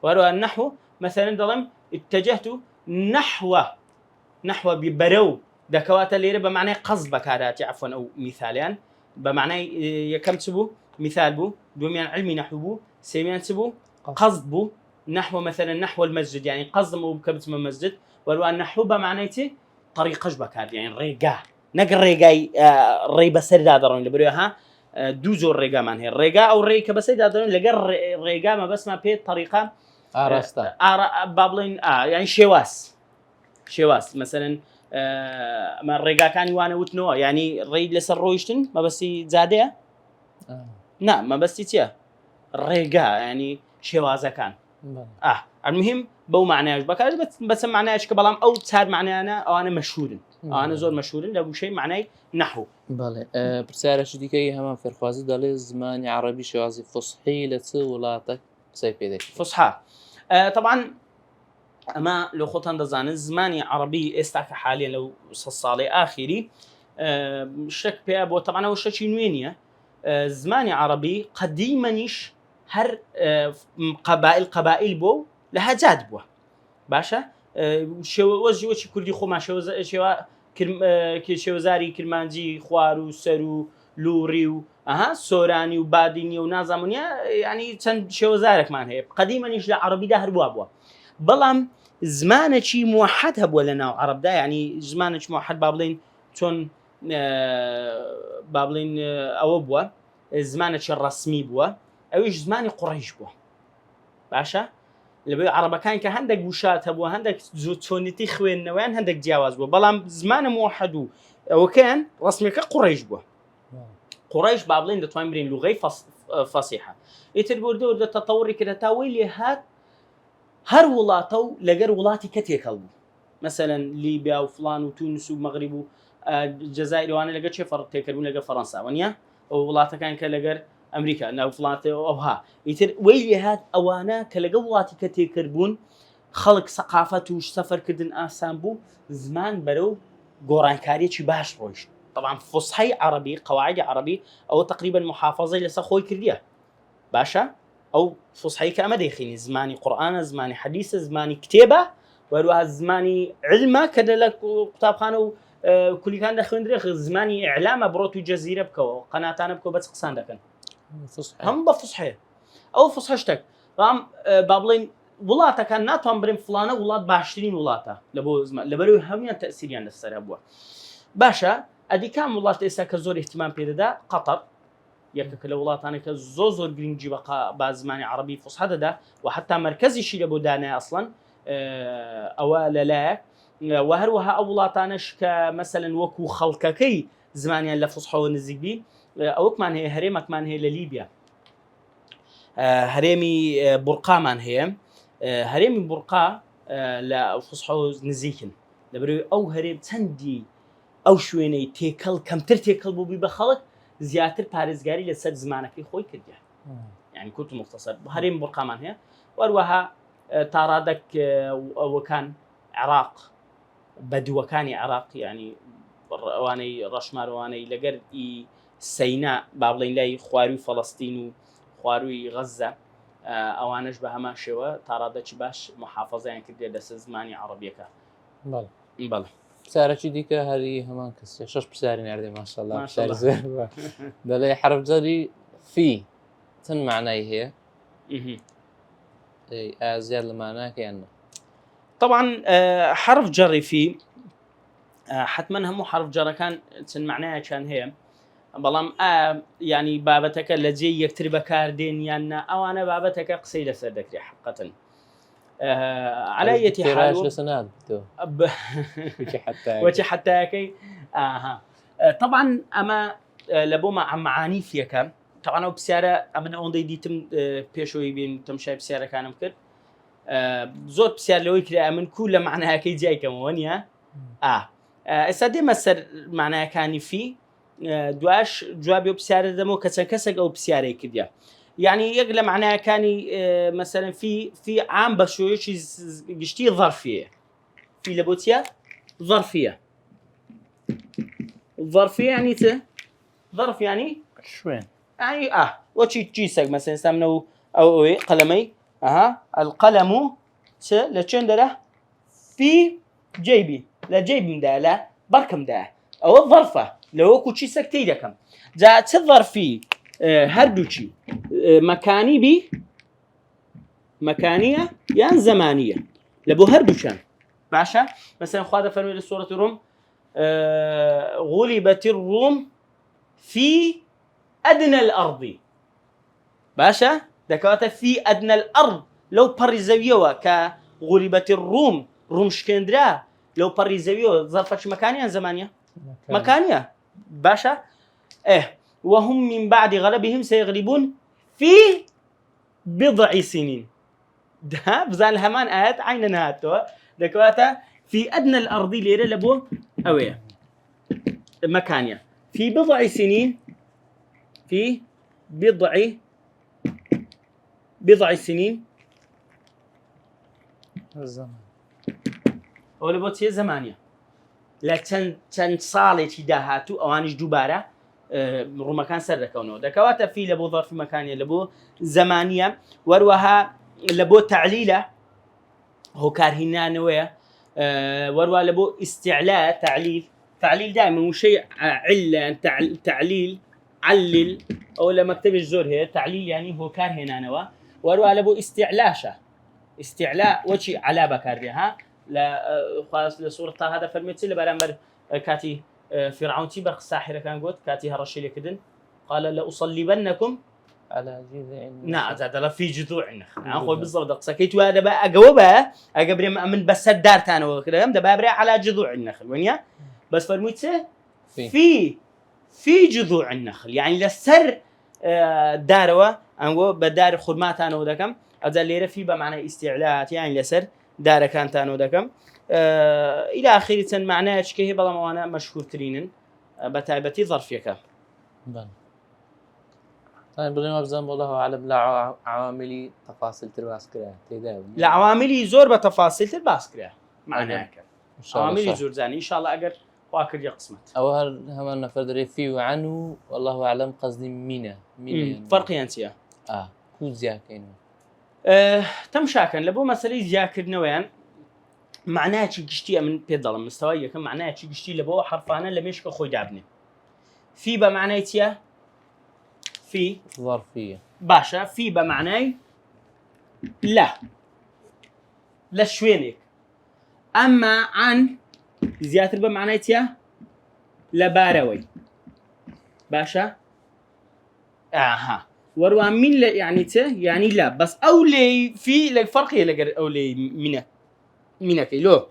B: وروى النحو مثلا ضلم اتجهت نحو ببرو دكوات اللي بمعنى قصد بكارات عفوا أو مثاليا بمعنى يكم تبو مثال بو دوميان علمي نحو بو سيميان تبو قصد بو نحو مثلا نحو المسجد يعني قصد مو بكبت من المسجد وروى النحو بمعنى طريقة بكار يعني ريقا نقر ريقاي ري بسر دادرون اللي بريوها دوزو الريقا من هي الريقا أو ريكا بسر دادرون لقر ريقا ما بس ما بيت طريقة بابلين يعني شواس مثلا ما الريقا كان وانا وتنو يعني الريد لسر رويشتن ما بس زاديه نعم ما بس تيا الريقا يعني شوازه كان المهم بو معناش بكار بس معناش كبلام او صار معناه انا او انا مشهور انا زور مشهور لو شيء معناه نحو
A: بالي برسالة شديكي همان فرخوازي دالي زماني عربي شوازي فصحي لتصولاتك سيبيدك
B: فصحى طبعا اما لو خطان دزان زماني عربي استاك حاليا لو صالي اخري شك بيابو طبعا وش شي وينيا زماني عربي قديمنيش هر قبائل بو لها جاد بو باشا شو وجه كردي خو ما شو شوزاري كرمانجي خوارو سرو لوريو سوراني وباديني ونازمونيا يعني تن شوزارك مان هي قديمنيش لعربي ده هربوا بو بلام زمانه شي موحد هبوا لنا عرب ده يعني زمانه موحد بابلين تون بابلين او بوا زمانه الرسمي بوا اويش زماني قريش بوا باشا اللي عرب كان كهندك وشات هبوا هندك زوتونيتي خوين نوان هندك جواز بوا بلام زمانه موحد وكان رسمي كقريش بوا قريش بابلين ده تمرين لغه فصيحه يتربردو ده تطوري كده تاويل هات هر ولاطو لقر ولاتي كتيكلبو مثلا ليبيا وفلان وتونس ومغرب والجزائر وانا لقيت شي فرق تيكلبون لقى فرنسا ونيا ولاتا كان كلقر امريكا انا فلان اوها يتر ويلي هاد اوانا كلقى ولاتي كتيكربون خلق ثقافته وش سفر كدن اسامبو زمان برو قرانكاري شي باش روش طبعا فصحي عربي قواعد عربي او تقريبا محافظه لسا خوي كرديه باشا او فصحي كامدي خيني زماني قران زماني حديث زماني كتابه وروها زماني علمه كذا لك كتابخانه كل كان داخل دريخ زماني اعلام بروتو جزيره بكو قناتنا بكو بس قسان دكن فصحي هم بفصحي او فصحشتك قام بابلين ولاتا كان ناتهم برين فلانه ولات باشترين ولاتا لبو زمان لبرو همين تاثير يعني السرابوا باشا ادي كان ولات اسا كزور اهتمام بيدا قطر يكك الولايات أنا كزوزور جرينجي بقى بزماني عربي فصحى ده وحتى مركزي شيء لبودانا أصلاً أولا لا وهروها أولات أناش كمثلاً وكو خلقكي زماني اللي فصحى ونزيق بي أو كمان هي هريمة كمان هي لليبيا هريمي برقا من هي هريمي برقا لا فصحى نزيكن لبرو أو هريم تندي أو شويني تيكل كم ترتيكل بوبي بخلق زياتر باريزغاري لسد زمانك خوي كرديا يعني كنت مختصر هريم برقمان هي وروها تارادك وكان عراق بدو وكان عراق يعني واني رشمار واني لقر سيناء بابلين لاي خواري فلسطين وخواري غزة اوانش بها ما شوا تارادك باش محافظه يعني كرديا دس زماني عربيه بله
A: بسارة ديكا هذه همان كسر شش بسارين عردي ما شاء الله بسار زين ده لي حرف جري في تن معناه هي اي ازيد المعنى كأنه
B: طبعا حرف جري في حتما هم حرف جر كان تن معناها كان هي بلام يعني بابتك الذي يكتب كاردين يعني او انا بابتك قصيده سردك حقا على اي حال
A: لسناد
B: وجه حتى كي طبعا اما لبو مع معاني فيك طبعا بسياره امن اوندي ديتم بيشوي بين تمشي بسياره كان مكر زود بسياره لو يكري امن كل معناها كي جاي كمان يا استدي مسر معناها كان في دواش جواب بسياره دمو كسكسك او بسياره كديا يعني يقل معناها كاني مثلا في عام بشوي شيء قشتي ظرفيه في لبوتيا ظرفيه يعني ظرف يعني
A: شوين
B: يعني وشي تجيسك مثلا سمنو او قلمي القلم لشندره في جيبي لا جيب من ده لا بركم ده او الظرفه لو كوتشي سكتي دكم جاءت الظرفي هردوشي مكاني بي مكانيه يعني زمانيه لبو هردوشان باشا مثلا خاطر فرمي سوره الروم غلبت الروم في ادنى الارض باشا دكاته في ادنى الارض لو بريزويوا كغلبت الروم روم شكندرا لو بريزويوا ظرفش مكانيه زمانيه مكانيه باشا وهم من بعد غلبهم سيغلبون في بضع سنين ده بزان الهمان آيات عين نهاتو دكواتا في أدنى الأرض ليرة لبو أوية مكانية في بضع سنين في بضع سنين
A: الزمان
B: أولا بوتي زمانية لا تن صالة تداهاتو أوانش دوبارة رمكان سر كونه دكواتا في لبو ظرف مكانية لبو زمانية وروها لبو تعليله هو كارهنا نوية وروا لبو استعلاء تعليل دائما مو شيء علة تعليل علل او لما مكتب الزور هي تعليل يعني هو كارهنا نوا وروا لبو استعلاء وشي على بكارها لا خلاص لصورة هذا فالمثل برامبر كاتي فرعون تي بخ ساحره كان قلت كاتي هرشي لي كدن قال لاصلبنكم
A: على جذع
B: نعم هذا في جذوع النخل اخوي بالضبط دقسكيت وهذا بقى اجاوبها اجبري من بس الدار تاعنا وكذا ده بابري على جذوع النخل وين بس فرميته في جذوع النخل يعني للسر داروا انو بدار خدمات انا ودكم هذا اللي في بمعنى استعلاءات يعني لسر دار كانت انا ودكم الى اخره معناه شكيه بلا وانا مشهور ترينن بتايبتي ظرفيك
A: طيب بغينا بزن والله اعلم لا عواملي تفاصيل الباسكريا
B: لا عواملي زور بتفاصيل الباسكريا معناها عواملي زور زاني ان شاء الله اجر واكر يا قسمت
A: او هم نفرد فيه عنه والله اعلم قصدي مينا
B: فرق ينسيا
A: كوزيا كينو
B: تمشاكن لبو مسألة ذاكر نوعين معناه شيء قشتي من بيضل مستوى كم معناه شيء قشتي لبو حرفانا لمشك خوي دابني في بمعنى تيا في
A: ظرفية
B: باشا في بمعنى لا شوينك أما عن زيادة بمعنى تيا لباروي باشا وروا من يعني يعني لا بس أولي في لك فرق يلقى أولي منك لو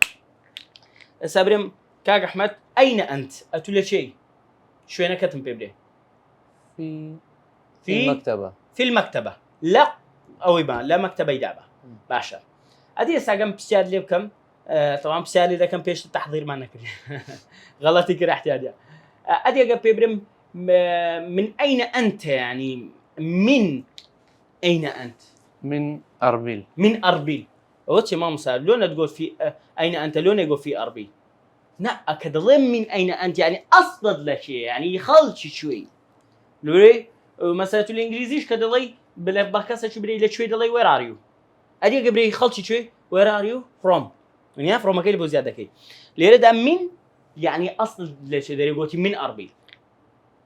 B: سابرم كاك أحمد أين أنت أتولى شيء شوينة كتم بيبدي في المكتبة لا أو يبان لا مكتبة يدابة باشا أدي ساقم بسياد لي بكم طبعا بسياد لي ذا كم بيش التحضير ما نكر غلطي كده احتياجي أدي أقب بيبرم من أين أنت يعني من أين أنت
A: من أربيل
B: وتي ما مسال لون تقول في أين أنت لون يقول في أربيل لا أكد من أين أنت يعني أصدد لشيء يعني يخلش شوي لوري مثلا الإنجليزيش كدلي بلا بكاسة شو بري لشوي دلي where are you أدي قبري يخلش شوي where are you from يعني from أكيد بزيادة كي ليرد من يعني أصل لشيء دري قلتي من أربيل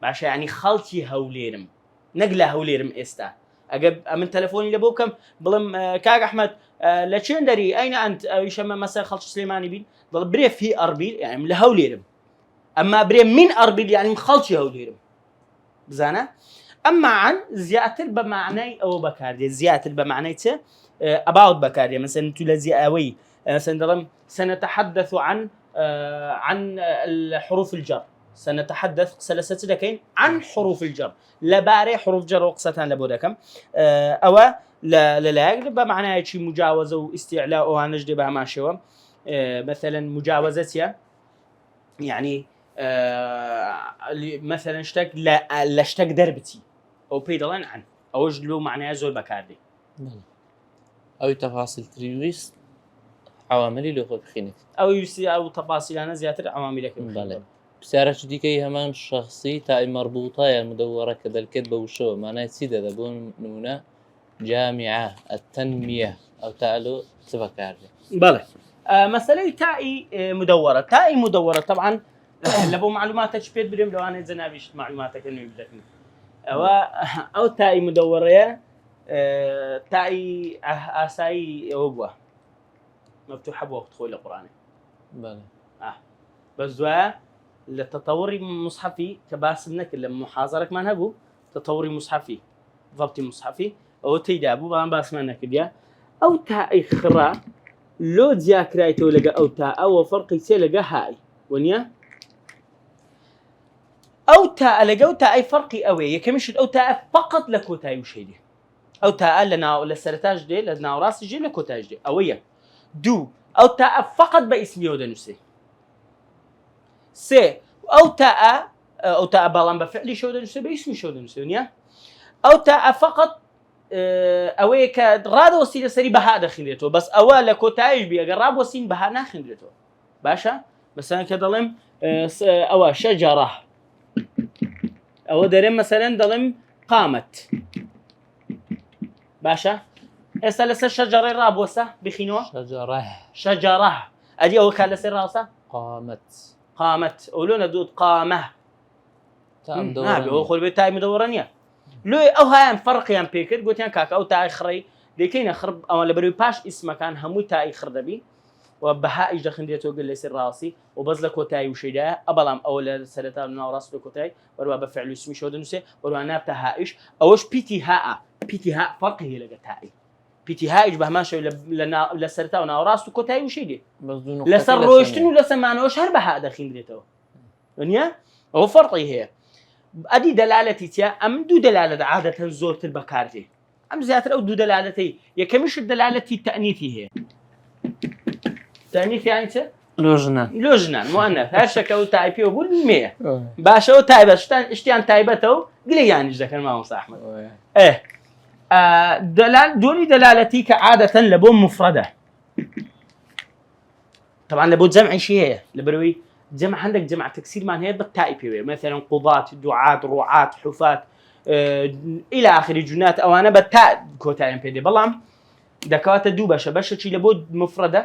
B: باش يعني خلتي هوليرم نقله هوليرم استا اجب من تليفوني لبوكم بلم كاك احمد لشين دري اين انت يشم مثلا خلص سليماني بين ضل بريف في اربيل يعني لهوليرم اما بريف من اربيل يعني خلصي هوليرم بزانا اما عن زياده بمعنى او بكاردي زياده بمعنى about بكاردي مثلا تلزئوي مثلا ضل سنتحدث عن الحروف الجر سنتحدث سلسلة دكين عن حروف الجر لا باري حروف جر وقصتان لبودكم أو لا بمعنى شيء مجاوزة واستعلاء وهنجد بها ما شو مثلا مجاوزتها يعني مثلا اشتق لا اشتق دربتي أو بيدلان عن ئەوەش لەو معنایە زۆر بەکاردێ.
A: ئەوی تەفاسیل تریویست عواملی لە خۆ بخینێت
B: ئەو ویستی ئەو تەفاسیلانە زیاتر عواملەکە
A: بەڵێ پرسیارەکی دیکەی هەمان شخصی تای مەربوطایە مدەوەڕە کە دەلکێت بە وشەوە مانای چی دەدە بۆ نمونە جامعە التەنمیە ئەو تالۆ چ بەکاردێ
B: بەڵێ مەسەلەی تائی مدەوەرە تائی مدەوەرە طبعا لە بۆ معلوماتەش پێت برێم لەوانەیە جەنابیشت معلوماتەکە نوێ بدەکەن ئەو تائی مدەوەڕەیە تائی ئاسایی ئەوە بووە مفتوحە بۆ وەخت خۆی لە قورئانێ
A: بەڵێ
B: بەس دوایە لە تەتەوڕی مصحفی کە باسم نەکرد لە محاضەرەکمان هەبوو تەتەوڕی مصحفی ضەبتی مصحفی ئەوە تێیدا بوو بەڵام باسمان نەکردیا ئەو تائی خڕا لۆ جیاکرایتەوە لەگە ئەو تا ئەوە فەرقی چێ لەگە های وەنیە ئەو تا لەگە ئەو تائی فەرقی ئەوەیە یەکەمیشت ئەو تا فقط لە کۆتایی وشەی دێ ئەو تا لە سەرتاش دێ لە ناوڕاستی ژێ لە کۆتایش دێ ئەوە یەک دوو ئەو تا فقط بە ئیسمیەوە دەنووسێ سێ ئەو تا بەڵام بە فعلی شەو دەنووسێ بە ئیسمی شەو دەنووسێ نیە ئەو تا فقط ئەوەیە کە ڕادەوەسی لەسەری بەها دەخینرێتەوە بەس ئەوە لە کۆتایش بێ ئەگەر ڕابوەسین بەها ناخێنرێتەوە باشە مەسەلەن کە دەڵێم ئەوە شەجەڕە ئەوە دەرێم مەسەلەن دەڵێم قامەت باشە ئێستا لەسەر شەجەڕەی ڕابوەسە بخینەوە شەجەڕە ئەدی ئەوە کات لەسەر ڕاستە قامەت ئەو لۆ نەدوت قامە ئەوە خۆی بێت تای مدەوەڕە نییە لۆی ئەو هایان فەرقیان پێکرد گوتیان کاکە ئەو تای خڕی دەکەینە خڕ ئەوە لە بەروی پاش ئیسمەکان هەمووی تای خڕ دەبی و بەهائیش دەخندرێتەوە گەل لەسەر ڕاستی و بەس لە کۆتایی وشەیدایە ئەبەڵام ئەوە لە سەرەتا ناوڕاست لە کۆتایی وەروە بە فعل و اسمی شەو دەنووسێ وەروە نابتە هائیش ئەوەش پیتی هائە پیتی ها فەرقی هەیە لەگە تایی پیتی هائیش بە هەمان شێوە لە سەرەتا و ناوڕاست و کۆتایی وشەی دێ لەسەر ڕۆیشتن و لەسەر مانەوەش هەر بەها دەخیندرێتەوە ونیە ئەوە فەرقی هەیە ئەدی دەلالەتی چیە ئەم دوو دەلالەت عادەتەن زۆرتر بەکاردێ ئەم زیاتر ئەو دوو دەلالەتەی یەکەمیش دەلالەتی تەئنیثی هەیە تەئنیث یانی چ لۆژنان مؤنث هەر شەکە و تای پێوە بوون مێیە باشەوە تایبەت شتیان تایبەتەوە گلەیانیش دەکەن مامۆستا ئەحمەد دووەمی دەلالەتی کە عادەتەن لە بۆ مفرەدە طبعا لە بۆ جەمعیشی هەیە لەبەرەوەی جمع هەندێک جمع تەکسیرمان هەیە بە تای پێوەیە مثلا قوضات دوعات ڕوعات حوفات إلى آخر جنات ئەوانە بە تا کۆتاییان پێ دێ بەڵام دەکەواتە دوو بەشە بەشێکی لە بۆ مفرەدە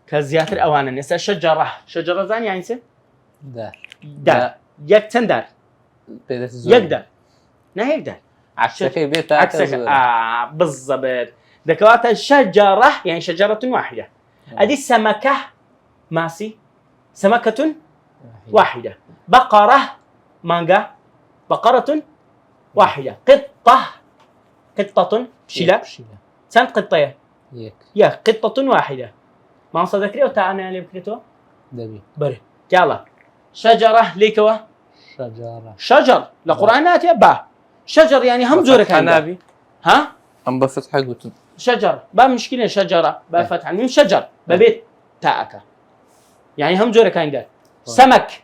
B: کە زیاتر ئەوانە ئێستا شەجەڕە زانی یانی چ دار یەک چەند دار یەک دار نەهێک دار
A: عکسەکەی بێت
B: بالضبط دەکەواتە شەجەڕە یعنی شەجەرەة واحدة ئەدی سەمەکە ماسی سمكة واحدة بقرة مانجا بقرة واحدة قطة شلا سنت قطية يا قطة واحدة ما صدقني أو تعالى اللي بكرته
A: دبي
B: بري يلا شجرة ليكوا شجر لقرآنات يبا شجر يعني هم زورك
A: نبي
B: ها
A: هم بفتح قلت
B: شجر با مشكلة شجرة بفتح من شجر ببيت تاعك يعني هم جورك عندك سمك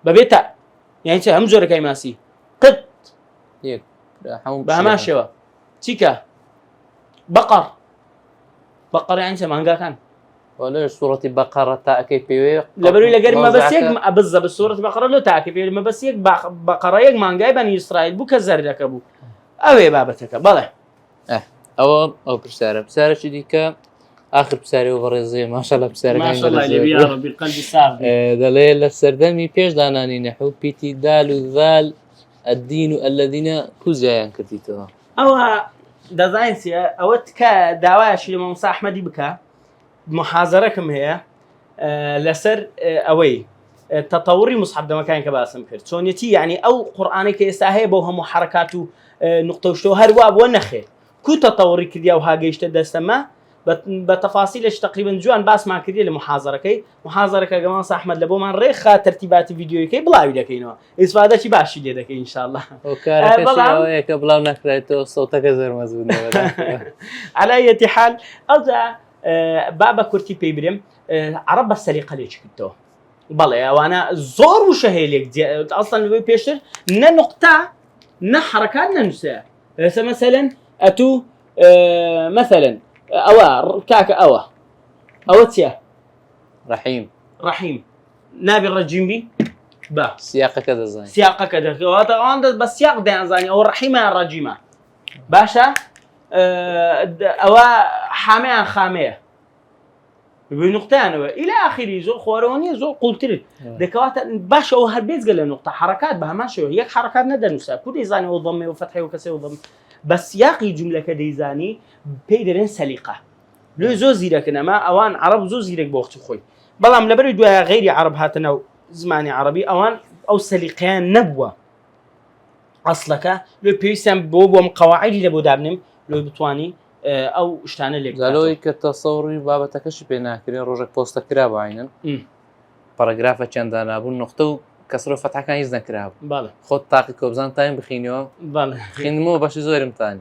B: ببيتا يعني هم جورك أي ماسي قط بهما شوا تيكا بقر يعني سمانجا كان
A: ولا سورة بقرة تأكي بيوي
B: لبري لقري ما بس يك بالضبط سورة بقرة لو تأكي بيوي ما بس يك بقرة يك مانجا بني إسرائيل بو كزر لك أبو أوي بابتك بله
A: أو بسارة شديكا آخر بساري وبرزي ما شاء الله بساري
B: ما شاء الله يا ربي القلب الصافي
A: دليل السردمي بيش داناني نحو بيتي دال وذال الدين الذين كوزيان كتيتوا
B: أو دزاينسيا أو تكا دعواش لما مصا أحمدي بكا محاضركم هي لسر أوي تطوري مصحف ده مكان كباسم كرت سونيتي يعني أو قرآني كيستاهي بوهم حركاته نقطة وشتو هرواب ونخي كو تطوري كديا وهاجيشت دستما بتفاصيلش تقريبا جوان باس ما كدي لمحاضركي محاضرك جماعة أحمد لبو من ريخة ترتيبات فيديو كي بلاوي دكينه استفادة شيء باش لي دكين إن شاء الله
A: وكان كشيء قبل نكرته صوتك زر مزبوط
B: على أي حال أذا بابا كرتي بيبرم عرب السليقة ليش كتو بالله وأنا زور وشهيلك أصلا اللي بيشتر نقطة نحركات ننسى مثلا أتو مثلا كاك تيا رحيم نابي الرجيم بي با
A: سياقه كذا زين
B: سياقه كذا وهذا بس سياق ده زاني او الرحيمه الرجيمه باشا او حاميه خاميه بنقطتين الى اخره زو خوروني زو قلت لك ذكوات باشا او هالبيت قال نقطه حركات بها ماشي هيك حركات ندر نسا كل زاني وضمه وفتحه وكسر وضم بس ياقي جمله كدي زاني بيدرن سليقه لو زو زيرك انما اوان عرب زو زيرك بوقت خوي بلام لبرد غير عرب هاتنا زماني عربي اوان او سليقيان نبوه اصلك لو بيسم بوب قواعد لبو دابنم لو بتواني او اشتانه لك
A: قالوا كتصوري بابتكش بينها كرين روجك بوست كراب عينا باراجرافا چند انا ابو نقطه كسر فتحه كان يزن كراب
B: بالا
A: خد طاقه كوبزان تايم بخينيو
B: بالا
A: خينمو باش زورم ثاني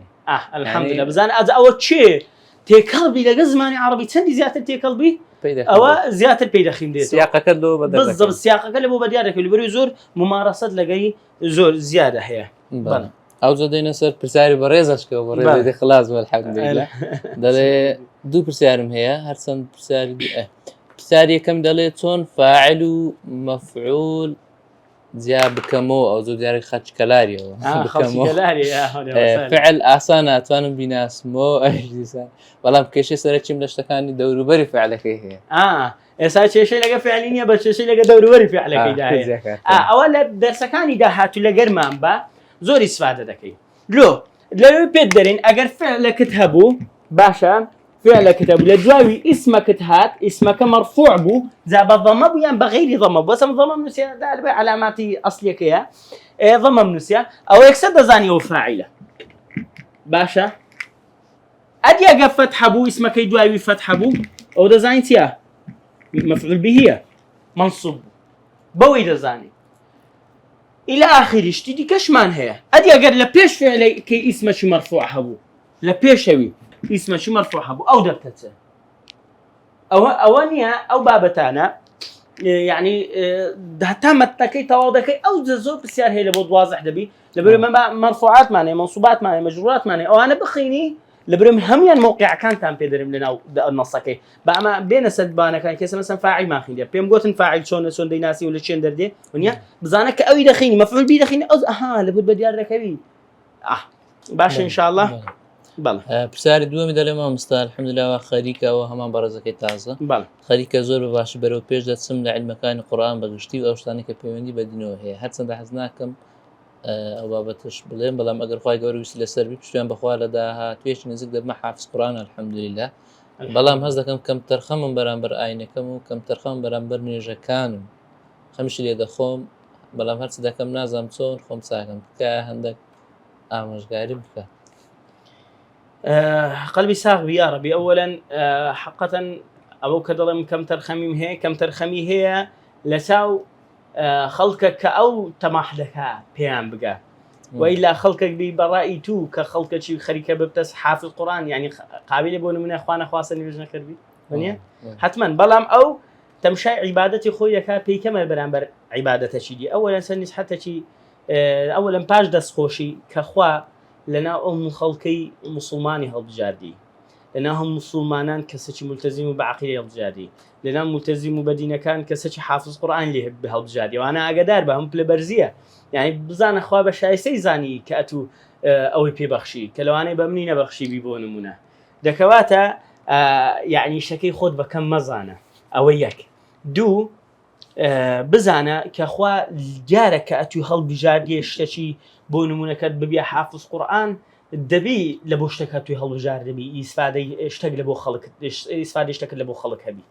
B: الحمد لله بزان او تشي تيكلبي لزماني عربي تندي زياده تيكلبي او زياده البيدا خينديت
A: سياقه كله بدل
B: بالضبط سياقه كله مو بديارك اللي بري زور ممارسه لقي زور زياده هي
A: بالا او زدينا سر برساري بريزش كو بريز دي خلاص والحمد لله دله دو برسارم هي هرسن برساري برساري كم دله تون فاعل مفعول زياب كمو او زو دياري خاتش كلاري
B: بكمو
A: فعل اسانا توان بناس مو اجلسان والله كيشي سرچم لشتكاني دورو بري فعلك هي
B: اسا شي لقى فعلينيه بس شي لقى دورو بري فعلك داي اولا درسكاني ده هاتو لقرمان با زور استفاده دكي لو بيدرين اگر فعلك كتبو باشا فعلك كتبو لدواوي اسمك كتهات اسمك مرفوع بو زاب الضمه بيان بغير ضمه بس ضمه نسيا ده علاماتي اصليه كيا ضمه نسيا او يكسد زاني وفاعله باشا ادي اجا فتح ابو اسمك يدواوي فتح ابو او ده زاينتيا مفعول به منصوب بوي ده زاني الى اخره اشتدي كشمان هي ادي اگر لبيش فعل كي اسمه شي مرفوع هبو لبيشوي اسمه شي مرفوع هبو او دبتته او اوانيا او بابتانا يعني دهتمتكي تواضكي او زو بسيار هي لبود واضح دبي لبري مرفوعات معناها منصوبات معناها مجرورات معناها او انا بخيني لبرم هميان موقع كان تام بيدرم لنا النصكي بما بين سدبانا كان كيس مثلا فاعل ما خيني بيم قوتن فاعل شون ديناسي ولا شين دردي ونيا بزانك قوي دخيني مفعول بي دخيني لابد بديار ركبي باش ان شاء الله
A: بله بسیاری دومی دلیم ما مستعد الحمد لله و خریکه و همان برزکی تازه
B: بله
A: خریکه زور باش برو پیش داد سم لعلم مکان قرآن بگشتی و اوشتانی که پیوندی بدینه هی هر چند حزناکم او بابتش بلیم بلام اگر خواهی گوری وسیله سر بی پشتیان بخواله ده ها تویش نزدیک دب ما حافظ قرآن الحمد لله بلام هز دکم کم ترخم برانبر آینه کم و کم ترخم برانبر نیجا کانم خمش لی دخوم بلام هر چند کم نازم چون خوم ساکم که هندک آموزگاری بکه
B: قلبي ساغ يا ربي اولا حقا ابو كدلم كم ترخمي هي لساو خلقك او تماحدك بيان بقى والا خلقك ببرائي تو كخلقك شي خريكه ببتس حافظ القران يعني قابل يبون من اخوان خواصني بجنا كربي دنيا حتما بلام او تمشي عبادتي خويا كابي كما برانبر عبادته شي اولا سنس حتى شي اولا باج دس خوشي كخوا لنا خلقي مسلماني هالبجادي لنا هم مسلمانان كسچ ملتزم بعقيده هالبجادي لنا ملتزم بدين كان كسچ حافظ قران لي بهالبجادي وانا اقدر بهم بلبرزيه يعني بزان اخوا بشايسي زاني كاتو او بي بخشي كلواني بمنينه بخشي بيبونمونه دكواتا يعني شكي خود بكم مزانه او يك دو بزانه كاخوا جارك اتو هالبجادي شتشي بونمونك ببي حافظ قرآن الدبي لبوشتك توي هالوجار دبي يستفادي اشتغل لبو خلق يستفادي اشتغل لبو خلق هبي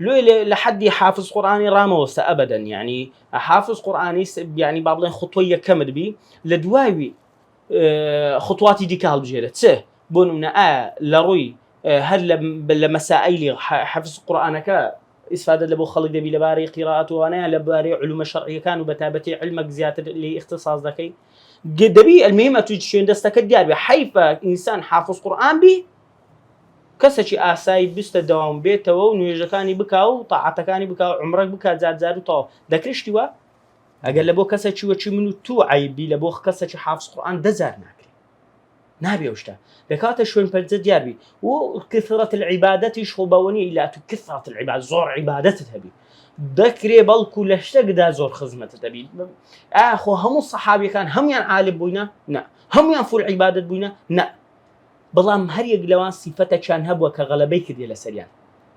B: لو لحد حافظ قرآني راموس ابدا يعني حافظ قرآني يعني بابلين خطويه كم دبي لدواوي خطواتي ديك هالبجيره سه بونمنا لروي هل لمسائل حفظ قرآنك استفادة لبو خلق دبي لباري قراءته وانا لباري علوم الشرعيه كانوا بتابتي علمك زياده اللي اختصاص ذكي دبي المهم تشين دستك ديار بحيف انسان حافظ قران بي كسشي اساي بيستداوم بيته ونيجكاني بكاو طاعتكاني بكاو عمرك بكا زاد تو دكرشتوا اقل لبو كسشي وشي منو تو عيبي لبو كسشي حافظ قران دزارناك نابي وشتا دكاتة شوين بلزة دياربي وكثرة العبادة يشخبوني إلى كثرة العبادة زور عبادة تبي ذكري بالكو لشتك دا زور خزمة تبي أخو هم الصحابي كان هم ين عالم بوينا نا هم ين فول عبادة بوينا نا بلام هر يقلوان صفته كان هبوا كغلبي كدي لسريان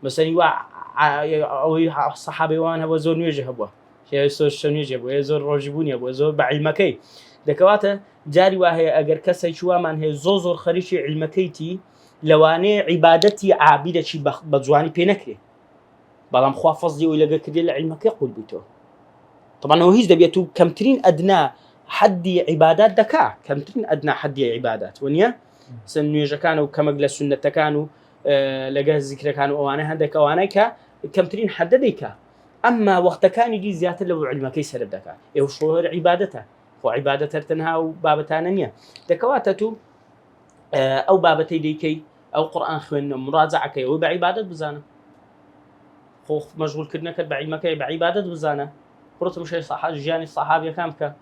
B: مثلا يوا الصحابي وان هو زور نيجي هبوا شيء سوش نيجي هبوا زور روجبوني هبوا زور بعلمكي دكواته جاري وهي أجر كسي شو من هي زوزور خريشي علمكيتي لواني عبادتي عابدة شي بزواني بينكري بلام خوافظ لي ولا كدي علمك يقول بيتو طبعا هو هيز دبيتو كمترين أدنى حدي عبادات دكا كمترين أدنى حدي عبادات ونيا سنويجا كانوا كما قال السنة كانوا لقى الذكر كانوا أوانا هندك أوانا كمترين حدديك أما وقت كان يجي زيادة لو علمك يسرب دكا إيه وشو عبادته وعبادة ترتنها وبابتانية دكواتتو أو بابتي ديكي أو قرآن خوين مراجعة كي وبعبادة بزانة خوف مشغول كدنا كد بعلمك بعبادة بزانة قرط مش صح جاني الصحابي كامك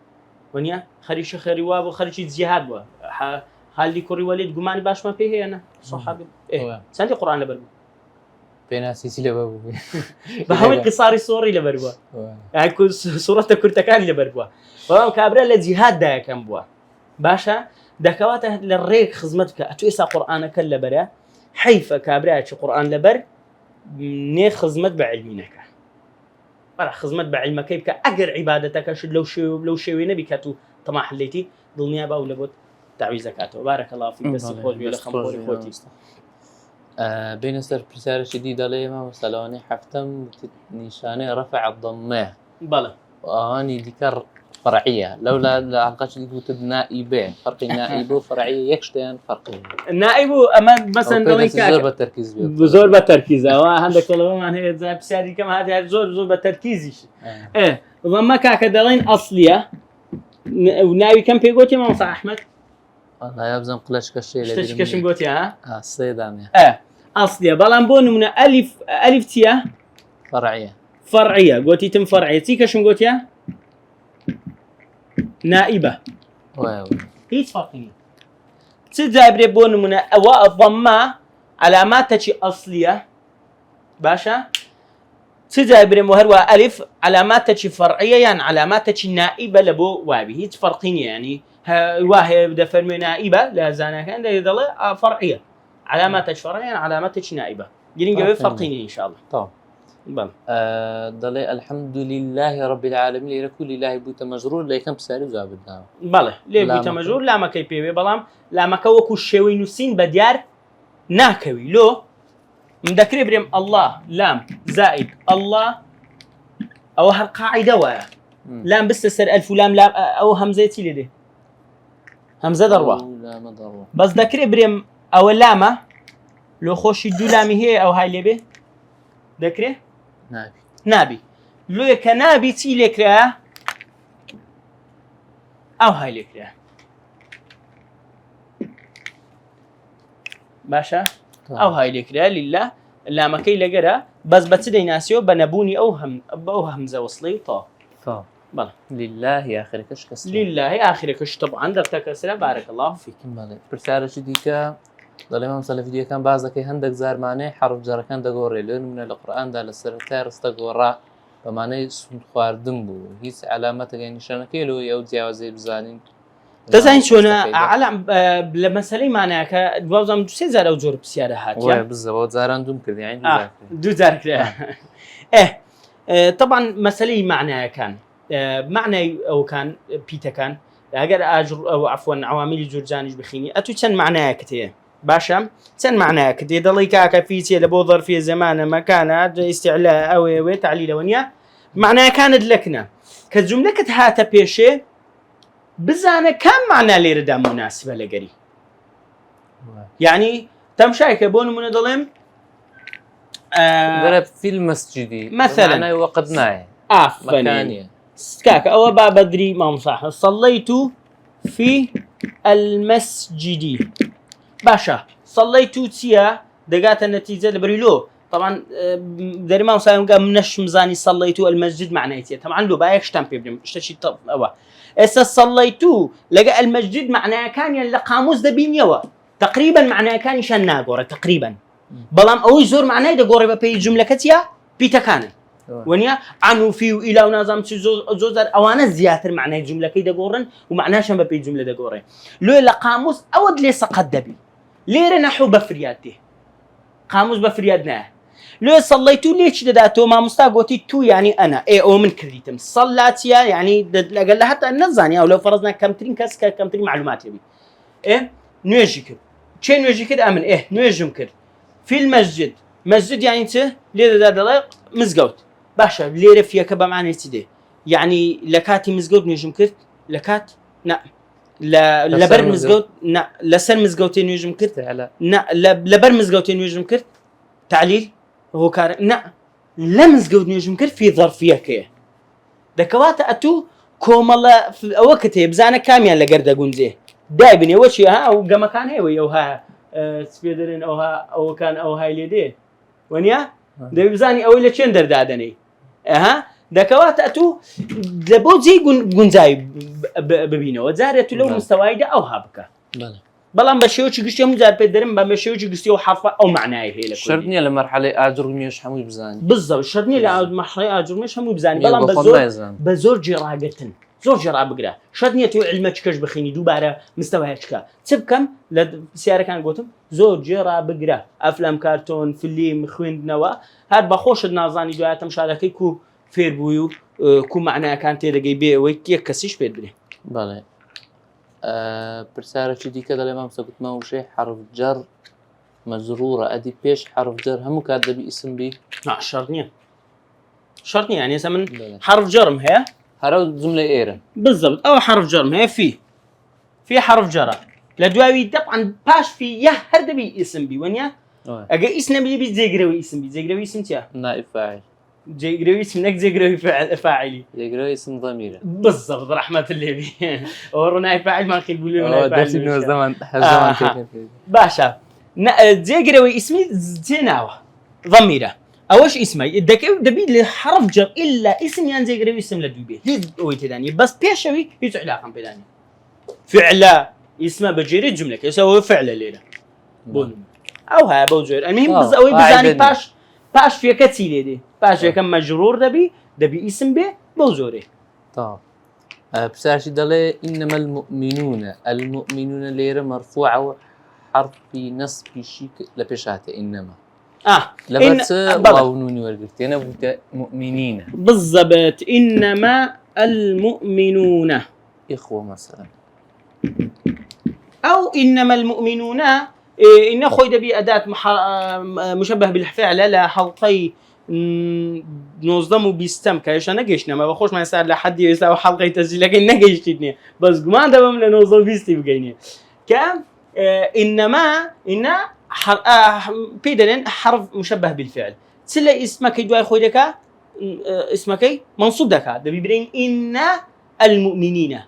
B: ونيا خريش خيري وابو خريش الجهاد بوا خالي كوري وليد قماني باش ما فيه أنا صحابي إيه سندي قرآن لبربو
A: بين سيسي لبربو
B: بهم القصاري الصوري لبربو يعني كل صورة كرتكان لبربو والله كابرا لجهاد ده كم بوا باشا دكواته للريك خدمتك أتويسا قرآنك لبرا حيف كابرا شو قرآن لبر ني خدمت بعلمك ولا خدمت بعلمك كيف أجر عبادتك شد لو شو نبي كاتو طمع حليتي ضلنيا بقول لبود تعويذ زكاته بارك الله فيك بس خوش ولا خمر خوتي
A: بين سر برسالة شديدة ليما وسلوني حفتم نشاني رفع الضمه
B: بلا
A: واني ذكر فرعية لولا العلاقات اللي قلت نائبين فرق النائب وفرعية يكشتين فرقين
B: النائب أما مثلا
A: ضليك زور بالتركيز
B: زور بالتركيز عندك طلبة عن هي زي بسياري كم هذه زور بالتركيز إيه وما كاك دلين أصلية ونائب كم بيقولي ما صح أحمد
A: والله يبزم قلش كشيء
B: ليش كشم قلتي ها
A: الصيدان
B: أصلية بلامبون من ألف تيا فرعية قلتي تم فرعية تي كشم قلتي نائبة هيك فرقية تجا بريبون من الضمة علامات تشي أصلية باشا تجا بريم وهروا ألف علامات تشي فرعية يعني علامات تشي نائبة لبو وابي هيك فرقين يعني واحد بدأ فرمي نائبة لا زانا كان ده يضل فرعية علامات تشي فرعية يعني علامات تشي نائبة جرين جوي فرقين إن شاء الله
A: طبعا ضلي الحمد لله رب العالمين لكل الله بوت مجرور لكم بسالي جواب الدعوة
B: بله ليه بوت مجرور لا ما كي بي بلام لا ما كوكو شوي نسين بديار ناكوي لو مذكر بريم الله لام زائد الله او هالقاعده ويا لام بس سر الف لام لام او همزتي لدي همزه ضروه بس ذكر بريم او لامه لو خوش دو لامي هي او هاي لبي ذكره نابي لو يكنابي تي لكرا او هاي لكرا باشا او هاي لكرا لله لا مكي لقرا بس بتدي ناسيو بنبوني او همزه وصلي طا بلا
A: لله اخركش كسر
B: لله اخركش طبعا درتك كسر بارك الله فيك
A: بله برساله شديكه ظلما صلى فيديو كان بعضك هندك زار معناه حرف جر كان دغوري لأن من القرآن ده للسرتار استغورا بمعنى اسم خواردم بو هي علامات يعني نشانه كيلو يو جوازي بزانين
B: تزين شونا على لمسألة معناها كجوازم دوسي زار أو جور بسيارة هات
A: يا بالضبط زاران دوم كذي يعني
B: دو زار كذا طبعا مسألة معناها كان معنى أو كان بيتا كان أجر أجر أو عفوا عوامل جورجانيش بخيني أتوشن معناها كتير باشا سن معناه كدي ضليكا كفيتي لبو ظرف زمان مكان استعلاء او تعليل ونيا معناه كانت لكنا كجمله كتهاتا بيشي بزانه كم معنى لي ردا مناسبه لقري يعني تمشايك بون من ظلم
A: ضرب في المسجد
B: مثلا
A: انا وقدناه
B: مكانيه سكاك او باب بدري ما صح صليت في المسجد باشا صليتو تيا دقات النتيجة لبريلو طبعا داري ما وصايم قام منش مزاني صليتو المسجد معناته طبعا له بايك شتامبي بريم اشتشي طب أوا
C: صليتو لقى المسجد معناه كان يعني قاموس دبينيوا تقريبا معناه كان شان ناقورة تقريبا بلام أو زور معناه ده قريبة بي جملة كتيا بيتكانن ونيا عنو فيه إلى ونظام زوزر أوانا زياتر معناه جملة كده قورن ومعناه شنب بي جملة ده قورن لو لقاموس أود ليس قد دبي ليه نحو بفرياته قاموس بفريادنا لو صليتو ليش داتو ما مستاقوتي تو يعني أنا إيه أو من كريتم صلاتيا يعني لقال حتى النزاني أو لو فرضنا كم ترين معلومات يبي إيه نيجي كده شيء نيجي كده أمن إيه نيجي كده في المسجد مسجد يعني أنت ليه ده مزقوت باشا ليه رفيا كبا معنى تدي يعني لكاتي مزقوت نيجي كده لكات لا لبر مزقوت لا لسن مزقوتين نيجي كده لا لبر مزقوتين نيجي كده تعليل هو كار لا لمزقوت نيجي كده في ظرفية كيه دكوات أتو كوملا في وقته بزانا كاميان لقرد أقول زيه دايبني وشي ها وقام كان هي وها سبيدرين أو كان أو هاي ليدي ونيا ده بزاني أول لشين دردادني دكوات أتو لبوزي جنزاي ببينه وزارة لو مستوايده أو هابكا بلان بشيوش قشيهم زار بدرم بمشيوش قشيو حرفة أو معناه هي لك
A: شرطني لمرحلة أجرميش حمو بزاني
C: بالضبط شرطني لمرحلة أجرميش حمو بزاني بلان بزور جراجتن زور جرا بقرا شرطني تو علمك كش بخيني دوباره مستواهشكا تبكم لسيارة كان قلتم زور جرا بقرا أفلام كرتون فيلم خويندنوا هاد بخوش النازاني دواتم مشاركي كو فيربويو كو معناه كان تيرجي بي ويك كسيش بيدري
A: بله برسالة شدي كذا لما مسكت ما هو شيء حرف جر مجرورة أدي بيش حرف جر هم كذا باسم بي
C: شرطني يعني سمن حرف جرم هي
A: هراو جملة إيرن
C: بالضبط أو حرف جرم هي في حرف جرى لدواوي طبعا باش في يهرد بي اسم بي ونيا أجا اسم بي زيجروي اسم تيا
A: نائب فاعل
C: زيجروي اسمك زيجروي فاعلي
A: زيجروي اسم ضمير
C: بالضبط رحمة الله بي ورنا فاعل ما خيل بيقولوا نائب فاعل
A: درس إنه زمان
C: باشا زيجروي اسمي زيناوة ضميره أوش اسمه دبي لحرف جر إلا اسم ينزل قريب اسم لدوبي هي هو تداني بس بيشوي يزعل علاقة بداني فعلا اسمه بجري الجملة يسوي فعلا ليلة بون أو ها بوجر المهم بزاوي بزاني باش في كتيلة دي باش في كم مجرور دبي اسم به بوجره
A: طب بساش دلي إنما المؤمنون ليرة مرفوعة حرف في نصب شيء لبشاته إنما لبرت واونوني ورقتي أنا بقول مؤمنين
C: بالضبط إنما المؤمنون
A: إخوة مثلا
C: أو إنما المؤمنون إن خوي دبي أداة مشبه بالفعل لا حلقي نظموا بيستم كايش أنا جيشنا ما بخوش ما يصير لحد يسوي حلقة تسجيل لكن نجيشتني بس ما دبم لنوصل بيستي بجيني كم إنما بيدلن حرف مشبه بالفعل تسلى اسمك يدوي خوي دكا اسمك منصوب دكا دبي برين إن المؤمنين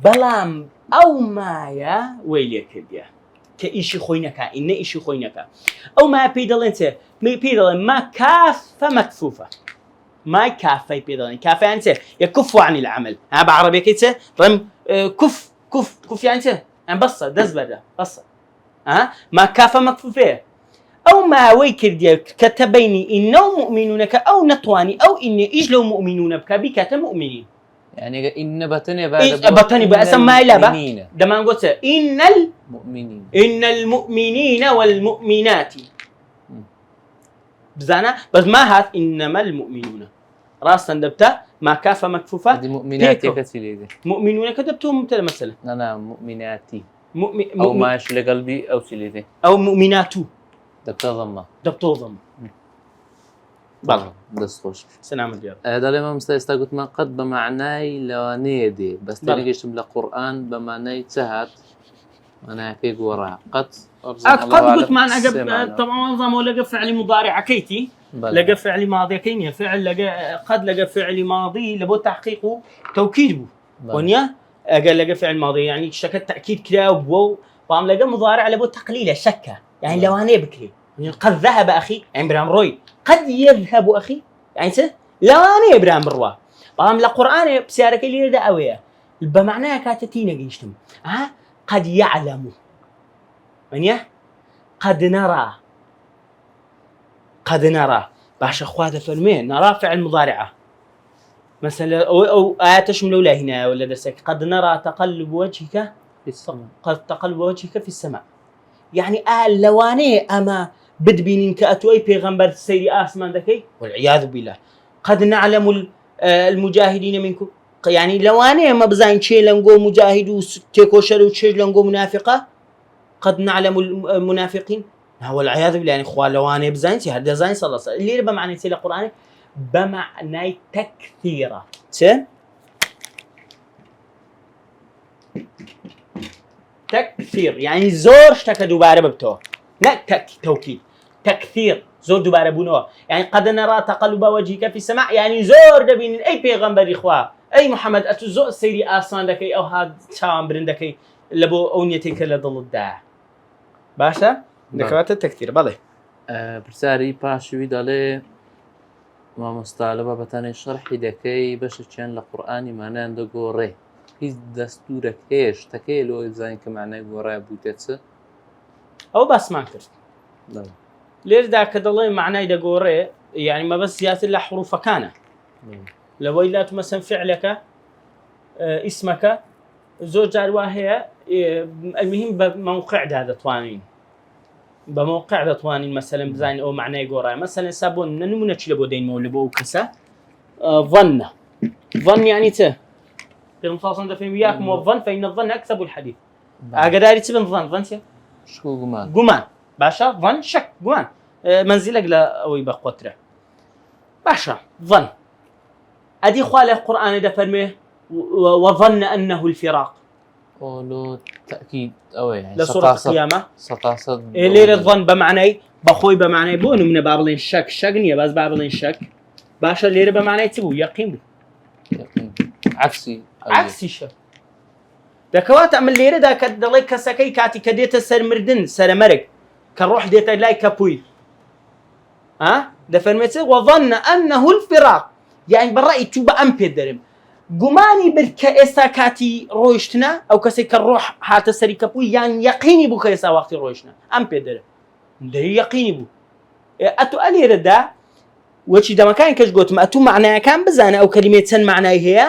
C: بلام أو ما يا ويلك بيا كإيش خوينك إن إيش خوينك أو ما بيدلن ما كافة مكفوفة ما كافة بيدلن كافة أنت يكف عن العمل ها بعربية كده رم كف يعني أنت بصة دزبرة بصة ما كافة مكفوفة أو ما ويكر ديالك كتبيني إنه مؤمنونك أو نطواني أو إن إجلو مؤمنون بك بكات مؤمنين
A: يعني إن بطني بعد
C: بطني بأسمى إلا بقى ده ما نقولت إن المؤمنين والمؤمنات بزانا بس ما هات إنما المؤمنون راسا دبتا ما كافة مكفوفة
A: دي مؤمناتي كتير دي
C: مؤمنون كتبتهم مثلا
A: أنا مؤمناتي أو ماش لقلبي أو سليتي
C: أو مؤمناتو دبتو ضمة
A: بله دستوش
C: سلام الجار
A: هذا الإمام استقلت ما قد بمعناي لوانية دي بس تنيجي بلا قرآن بمعناي تهات أنا فيك وراء قد
C: قلت معنى عقب طبعا نظام ولا فعل مضارع كيتي لقى فعل ماضي كينيا فعل لقى فعل ماضي لبو تحقيقه توكيده ونيا قال لقى فعل ماضي يعني شكل تأكيد كده وبو طبعا لقى مضارع لبو تقليله شكه يعني لوانية بكري يعني قد ذهب أخي يعني برام روي قد يذهب أخي يعني لوانية برام بروا طبعا القرآن بسيارك اللي يرد أويه بمعنى كاتتينا جيشتم قد يعلم منيه قد نرى باش اخوات فرمي نرى فعل مضارعه مثلا او ايات تشمل لا هنا ولا درسك قد نرى تقلب وجهك
A: في السماء.
C: قد تقلب وجهك في السماء يعني لواني اما بدبين كاتوي بيغمبر السيد اسمان ذكي والعياذ بالله قد نعلم المجاهدين منكم يعني لواني ما بزاين شيء لنقو مجاهد وتيكوشر وشيء لنقو منافقه قد نعلم المنافقين هو العياذ بالله يعني اخوان لواني بزاين سي هذا زين صلى الله عليه وسلم اللي بمعنى سي القران بمعنى تكثيرا تكثير يعني زور اشتكى دوباره ببتو لا توكيد تكثير زور دوباره بونوا يعني قد نرى تقلب وجهك في السماء يعني زور دبين اي بيغمبر اخوه اي محمد اتزو سيدي اسان دكي او هاد شام برندكي لبو اونيتك لضل الداع باشا ذكرت التكثير بالله
A: برساري باشوي دالي ما مستعلبة بتاني شرحي دكي باش كان القرآن معناه عنده قوري هیچ دەستورێک هێش تەکەی لۆ زانین کە معنای گۆڕای بووتێت
C: ئەو باسمان کرد لێردا کە دەڵێ معنای دەگۆڕێ يعني ما بس زيادة الحروف كان لو إلا مثلا فعلك اسمك زوج وهي المهم بموقع هذا توانين بموقع هذا توانين مثلا بزين أو معناه جورا مثلا سابون نمونة شيء لبودين مولبو كسا ظن يعني في المفاصل ده فيهم وياكم والظن فإن الظن أكثب الحديث أقدر تبين ظن سيا
A: شو
C: جمان باشا ظن شك جمان منزلك لا أو يبقى قطرة باشا ظن أدي خالق القرآن ده فرميه وظن أنه الفراق
A: قولوا تأكيد أو يعني
C: لسورة القيامة
A: ستاسد
C: ليه الظن بمعنى بخوي بمعنى بونه من بابلين شك نية بس بابلين شك باشا ليه بمعنى تبو يقين عكسي شك دكوات عمل ليه ده كدلي كسكي كاتي كديت سر مردن سر مرق كروح ديت لاي كابوي ده فرميته وظن أنه الفراق يعني بالرأي توبا أمبي درم قماني بالكأسا كاتي رويشتنا أو كسي كالروح حتى سري كابوي يعني يقيني بو كأسا وقت رويشنا أمبي درم ده يقيني بو أتو ألي ردا وشي ده مكان كش قلت ما أتو معناه كان بزانة أو كلمة سن معناه هي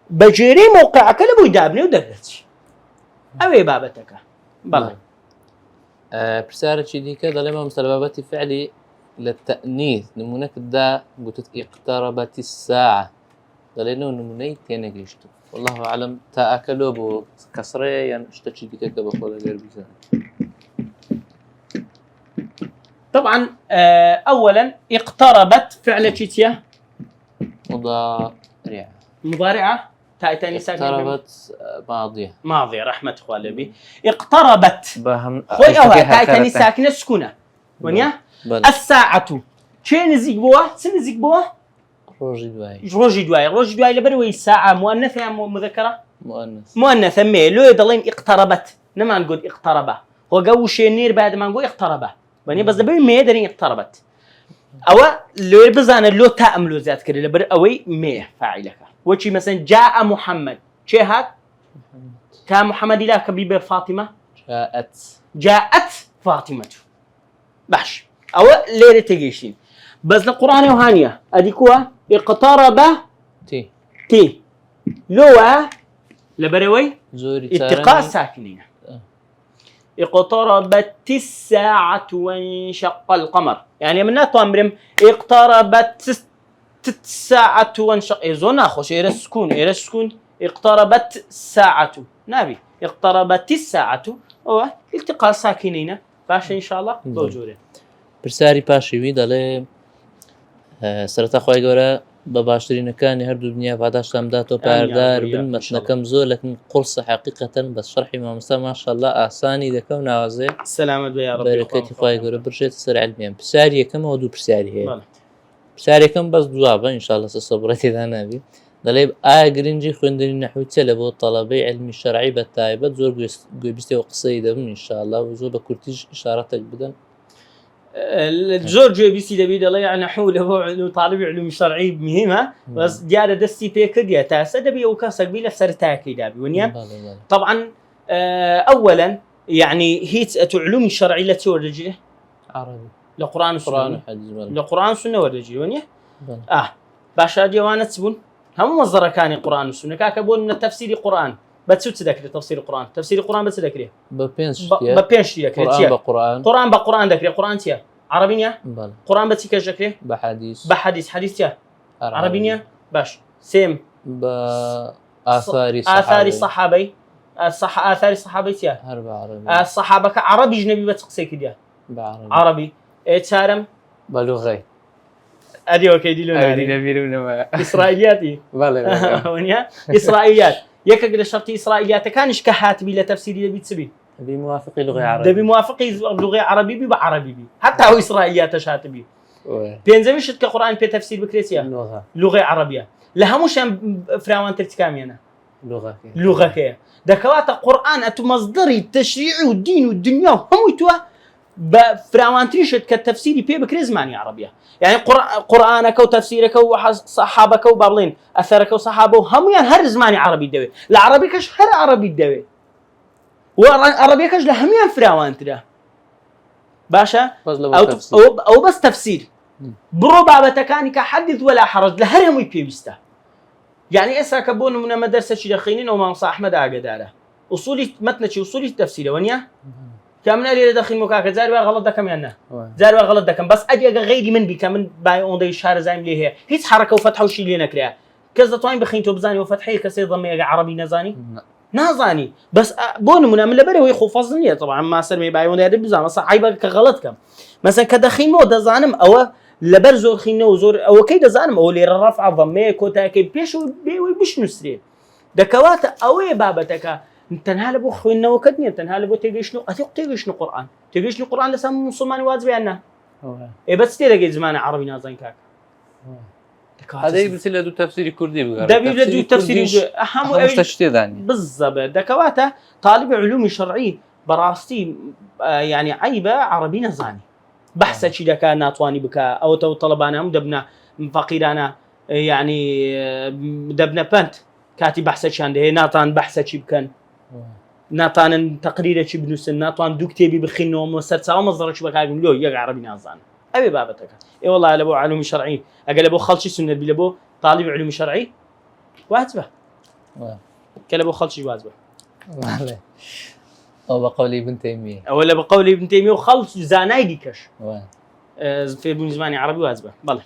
C: بجري موقعك لبو يدابني ودرتش أوي بابتك بلا
A: برسالة شي دي كده لما مسلباباتي فعلي للتأنيث نمونك دا قلت اقتربت الساعة دلينو نموني تيني قيشتو والله أعلم تأكلوا بو كسرية يعني اشتشي دي كده بقول غير بيزان
C: طبعا أولا اقتربت فعل شتيا مضارعة تاني ساكن
A: اقتربت
C: ماضية رحمة خوالبي اقتربت خوي تاني ساكنة سكونة ونيا الساعة شيء نزيق بوه روجي دواي لبروي الساعة مؤنثة يا مذكرة مؤنثة مي لو يضلين اقتربت نما نقول اقتربه هو جو شيء نير بعد ما نقول اقتربه بني بس دبي مي درين اقتربت أو لو بزان لو تأملوا ذات كده لبر أوي مي فاعلك وشي مثلا جاء محمد شيء هاد كان محمد إلى كبيبة فاطمة جاءت فاطمة باش أو ليرة تجيشين بس القرآن يوهانيا أديكوا اقترب تي لوا لبروي اتقاء ساكنين اقتربت الساعة وانشق القمر يعني من أمرهم اقتربت الساعة وانشق يزون أخوش إيرسكون اقتربت الساعة نبي اقتربت الساعة هو التقاء ساكنين باش إن شاء الله موجودة
A: برساري باشوي دالي سرتا خوای گەورە بە باشترینەکانی هەردوو دنیا پاداشتان بداتەوە پایدار بن مەتنەکەم زۆر لەکن قورسە حقیقەتەن بەس شەرحی مامۆستا ماشەڵڵا ئاسانی دەکەم ناوازێ
C: سەلامەت بە یا رب
A: بەرەکەتی خوای گەورە بڕژێتە سەر عیلمیان پرسیاری یەکەمەوە دوو پرسیاری هەیە پرسیارەکەم بەس دوابە ئینشاڵڵا سەبرە تێدا نابی دەڵێ ئایا گرنگی خوێندنی نەحوی چە لە بۆ تەڵەبەی عیلمی شەرعی بە تایبەت زۆر گوێبیستەوە قسەی دەبن ئینشاڵڵا و زۆر بە کورتیش ئیشارەتێک بدەن
C: زۆر جێبیسی دەبی دەڵێ نەحوو لە طالب علوم شەرعی مهمە بەس دیارە دەستی پێ کردیە تاسە دەبی ئەو کەسەکبی لە سەرتاکەی دابی وانە طبعا أولا يعني هيت علوم الشرعي لا توردجي
A: عربي
C: لقرآن
A: قرآن
C: والسنة لقرآن والسنة وردجي ونيه باشا ديوانات سبون هم مصدر كان قرآن والسنة كاكبون من تفسير قرآن بتسوي تذكر تفسير القرآن بس تذكريه ببينش تذكريه قرآن بقرآن ذكريه قرآن تيا عربية قرآن بتسيك ذكريه بحديث حديث تيا عربية باش سيم آثار الصحابي آثار الصحابة تيا الصحابة عربي جنبي بتقصي كده عربي تسارم
A: بلغي
C: ادي اوكي دي لونه اسرائيلياتي ونيا اسرائيليات يك قد شرطي اسرائيليات كانش كهاتبي لتفسيري بيتسبي
A: دبي موافقي لغه عربيه
C: دبي موافقي لغه عربي بعربي بي حتى هو اسرائيليات شاتبي بينزمش كقران في تفسير بكريسيا لغه عربيه لهمش فراوان ترتكامينا لغه كي دكوات القران اتو مصدري التشريعي والدين والدنيا هم يتوا بفراوانتريشت كتفسيري بي بكريزماني عربيه يعني قرآنك وتفسيرك وصحابك وبابلين أثرك وصحابه هم يعني هر زماني عربي دوي العربي كش هر عربي دوي والعربي كش لهم يعني فراوان ترى باشا أو بس تفسير برو بابتكاني كحدث ولا حرج لهرهم يبيسته يعني إسا كبون من مدرسة شي دخينين وما صاح أحمد عقداره أصولي متنشي أصولي التفسير ونيا كامنا اللي داخل مكاك زاروا غلط ده كم يعني زاروا غلط ده كم بس أجي غيري من بي كمن باي أون ده شهر زايم ليه هي هيك حركة وفتحة وشي اللي نكريها كذا طاين بخينتو بزاني وفتحي كسي ضمي عربي نزاني نازاني بس بون من لبره هو يخوف فضلني طبعا ما صار مي باي أون ده بزان بس عيبة كغلط كم مثلا كدخين مو ده زانم أو لبر زور خينه وزور أو كيد زانم أو اللي رفع ضمي كوتا كي بيشو بيش نسري دكوات أوي بابتك تنها لبو خوينا وكدني تنها لبو تيجيشنو أثق تيجيشنو قرآن تيجيشنو قرآن لسام مسلمان واجب عنا إيه بس تيجي زمان عربي نازين كاك
A: هذا يبص له تفسير كردي بقى
C: ده بيبدأ تفسير
A: أهم مستشتي ثاني
C: بالضبط دكواته طالب علوم شرعي براستي يعني عيبة عربي نزاني بحث شيء ده كان ناتواني بك أو تو طلبانا مدبنا فقيرانا يعني دبنا بنت كاتي بحث شيء عنده ناتان بحث شيء بكن ناتان تقرير شيء بنوسن ناتان دوكتي بخينه مسرت سوا مصدر شو بكايم لو يق عربي نازان أبي بابتك إيه والله لبو علوم شرعي أقل أبو خلشي سنة بلبو طالب علوم شرعي واجبه كلبو خلشي واجبه
A: أو بقولي ابن تيمية
C: ولا بقولي ابن تيمية وخلص زانايدي كش في ابن زماني عربي واجبه بله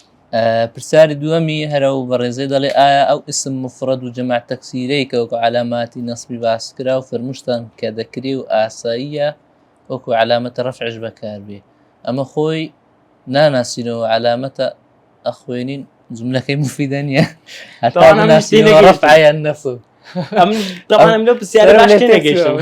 A: برسالة دوامي هرو برزي دالي آية أو اسم مفرد وجمع تكسيري كوكو علامات نصب باسكرا وفرمشتان كذكري وآسائية وكو علامة رفع بكار بي أما خوي ناناسينو علامة أخوينين جملة كي مفيدانية حتى ناسينو رفع النصب
C: طبعا أملو بسيارة باش تنقيشم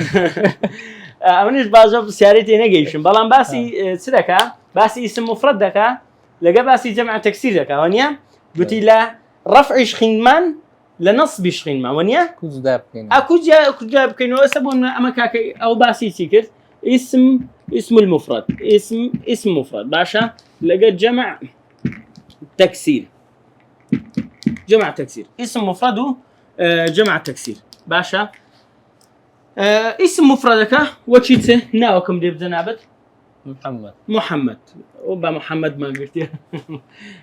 C: أمنيش بازو بسيارة تنقيشم بلان باسي سدكا باسي اسم مفرد دكا لقى باسي جمع تكسير دكا ونيا قلتي لا رفع شخينمان لنصب شخينمان ونيا
A: كوز دابكين
C: كوز دابكين واسبون أمكاكي أو باسي سيكر اسم المفرد اسم مفرد باشا لقى جمع تكسير اسم مفرد جمع تكسير باشا اسم مفردك وشيته ناوكم ديب زنابت محمد وبا محمد ما قلت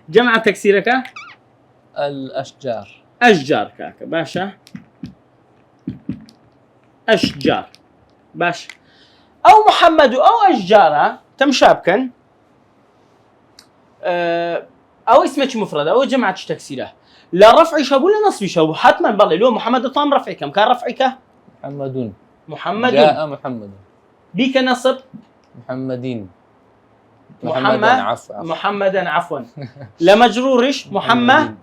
C: جمع تكسيرك أشجار كاك باشا أشجار باش أو محمد أو أشجار تمشابكن أو اسمك مفرد أو جمع تكسيره لا رفع شابو ولا نصب شابو حتما بالله لو محمد طام رفعي كم كان رفعك محمد
A: جاء محمد
C: بيك نصب محمدا عفوا لا مجرورش محمد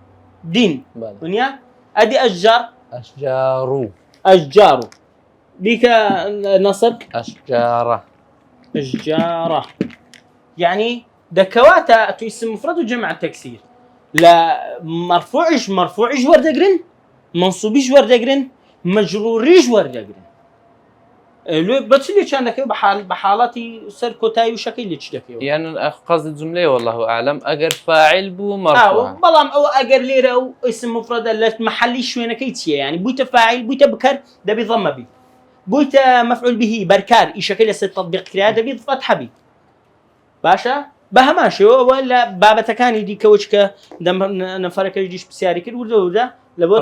C: دين دنيا ادي اشجار بيك نصب اشجاره يعني دكواتا تو اسم مفرد وجمع تكسير لا مرفوعش وردقرن منصوبش وردقرن مجروريش وردقرن بەچ لێکیان دەکەوێت بە حاڵەتی سەر کۆتایی و شەکەی لێچ دەکەوێت
A: يعني قصد الجملة والله أعلم أجر فاعل بو مرفوع
C: بەڵام ئەو ئەگەر لێرە و ئیسم مفرەدە لە محلی شوێنەکەی چییە ینی بوویتە فاعل بوویتە بکەر دەبی ضەمە بی بوویتە مەفعول به بەرکار ئیشەکەی لەسەر تەطبیق کرا دەبی فتحە بی باشە بە هەمان شێوەوە لە بابەتەکانی دیکەوەچ کە نەفەرەکەی دیش پرسیاری کرد وردە لە بۆ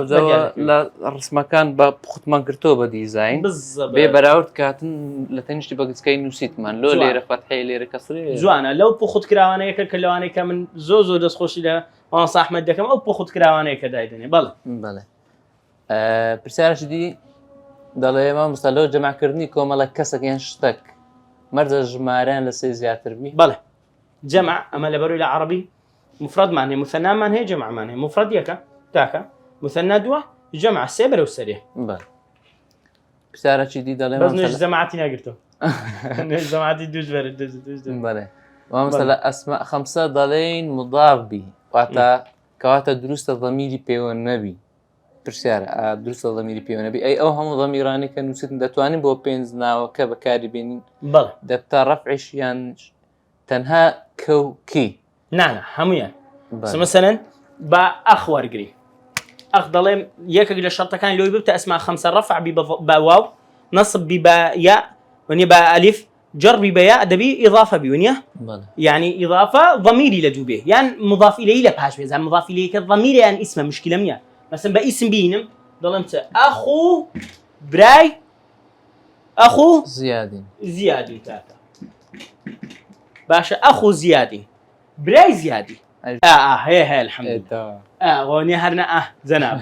A: ڕسمەکان بە پختمان کردەوە بە دیزاین بێ بەراورد کاتن لە تەنیشتی بەگچکەی نووسیتمان لۆ لێرە فەتحەی لێرە کەسری
C: جوانە لەو پخوت کراوانەیە کە لەوانەیە کە من زۆر دەستخۆشی لە ئەوان ئەحمەد دەکەم ئەو پخوت کراوانەیە کە دایدنێ
A: بەڵێ پرسیارەشی دی دەڵێ مامۆستا لەو جەماعکردنی کۆمەڵە کەسێک یان شتێک مەرجە ژمارەیان لە سێ زیاتر بی
C: بەڵێ جەمع ئەمە لەبەروی لە عەرەبی مفرەدمان هەیە مثەنامان هەیە جەمعمان هەیە مفرەد یەکە تاکە مثەنا دووە جەمع سێ بەرەو سەرێ
A: بەڵێ پرسیارەشی دی دەڵێ
C: نوێژ جەماعەتی ناگرتەوە نوێژ جەماعەتی دووش بەرە
A: بەڵێ مامۆستا لە ئەسماء خەمسە دەڵێن مضاف بی واتە کەواتە دروستە ضەمیری پێوە نەبی پرسیارە دروستە ضەمیری پێوە نەبی ئەی ئەو هەموو ضەمیرانەی کە نووسیتن دەتوانین بۆ پێنج ناوەکە بەکاری بێنین
C: بەڵێ
A: دەبتا ڕەفعیش یان تەنها کەوکی
C: نانە هەمویان مەسەلەن بە ئەخ وەرگری ئەخ دەڵێم یەکێک لە شەرتەکان لۆی ببتە ئەسما خەمسە ڕەفع بی بە واو نەصب بی بە یا ونیە بە ئەلیف جەر بی بە یا دەبی ئیضافە بی ونیە یعنی ئیضافە ضەمیری لە دوو بێ یان مضاف إليه لە پاش بێ زان مضاف إليه کە ضەمیرە یان ئیسمە مشکلە نیە مەسەلەن بە ئیسم بینم دەڵێم چ ئەخو برای ئەخو زیادی تاکە باشە ئەخو زیادی برای زیادی هەیە الحەمدولله وانێ هەرنە جەناب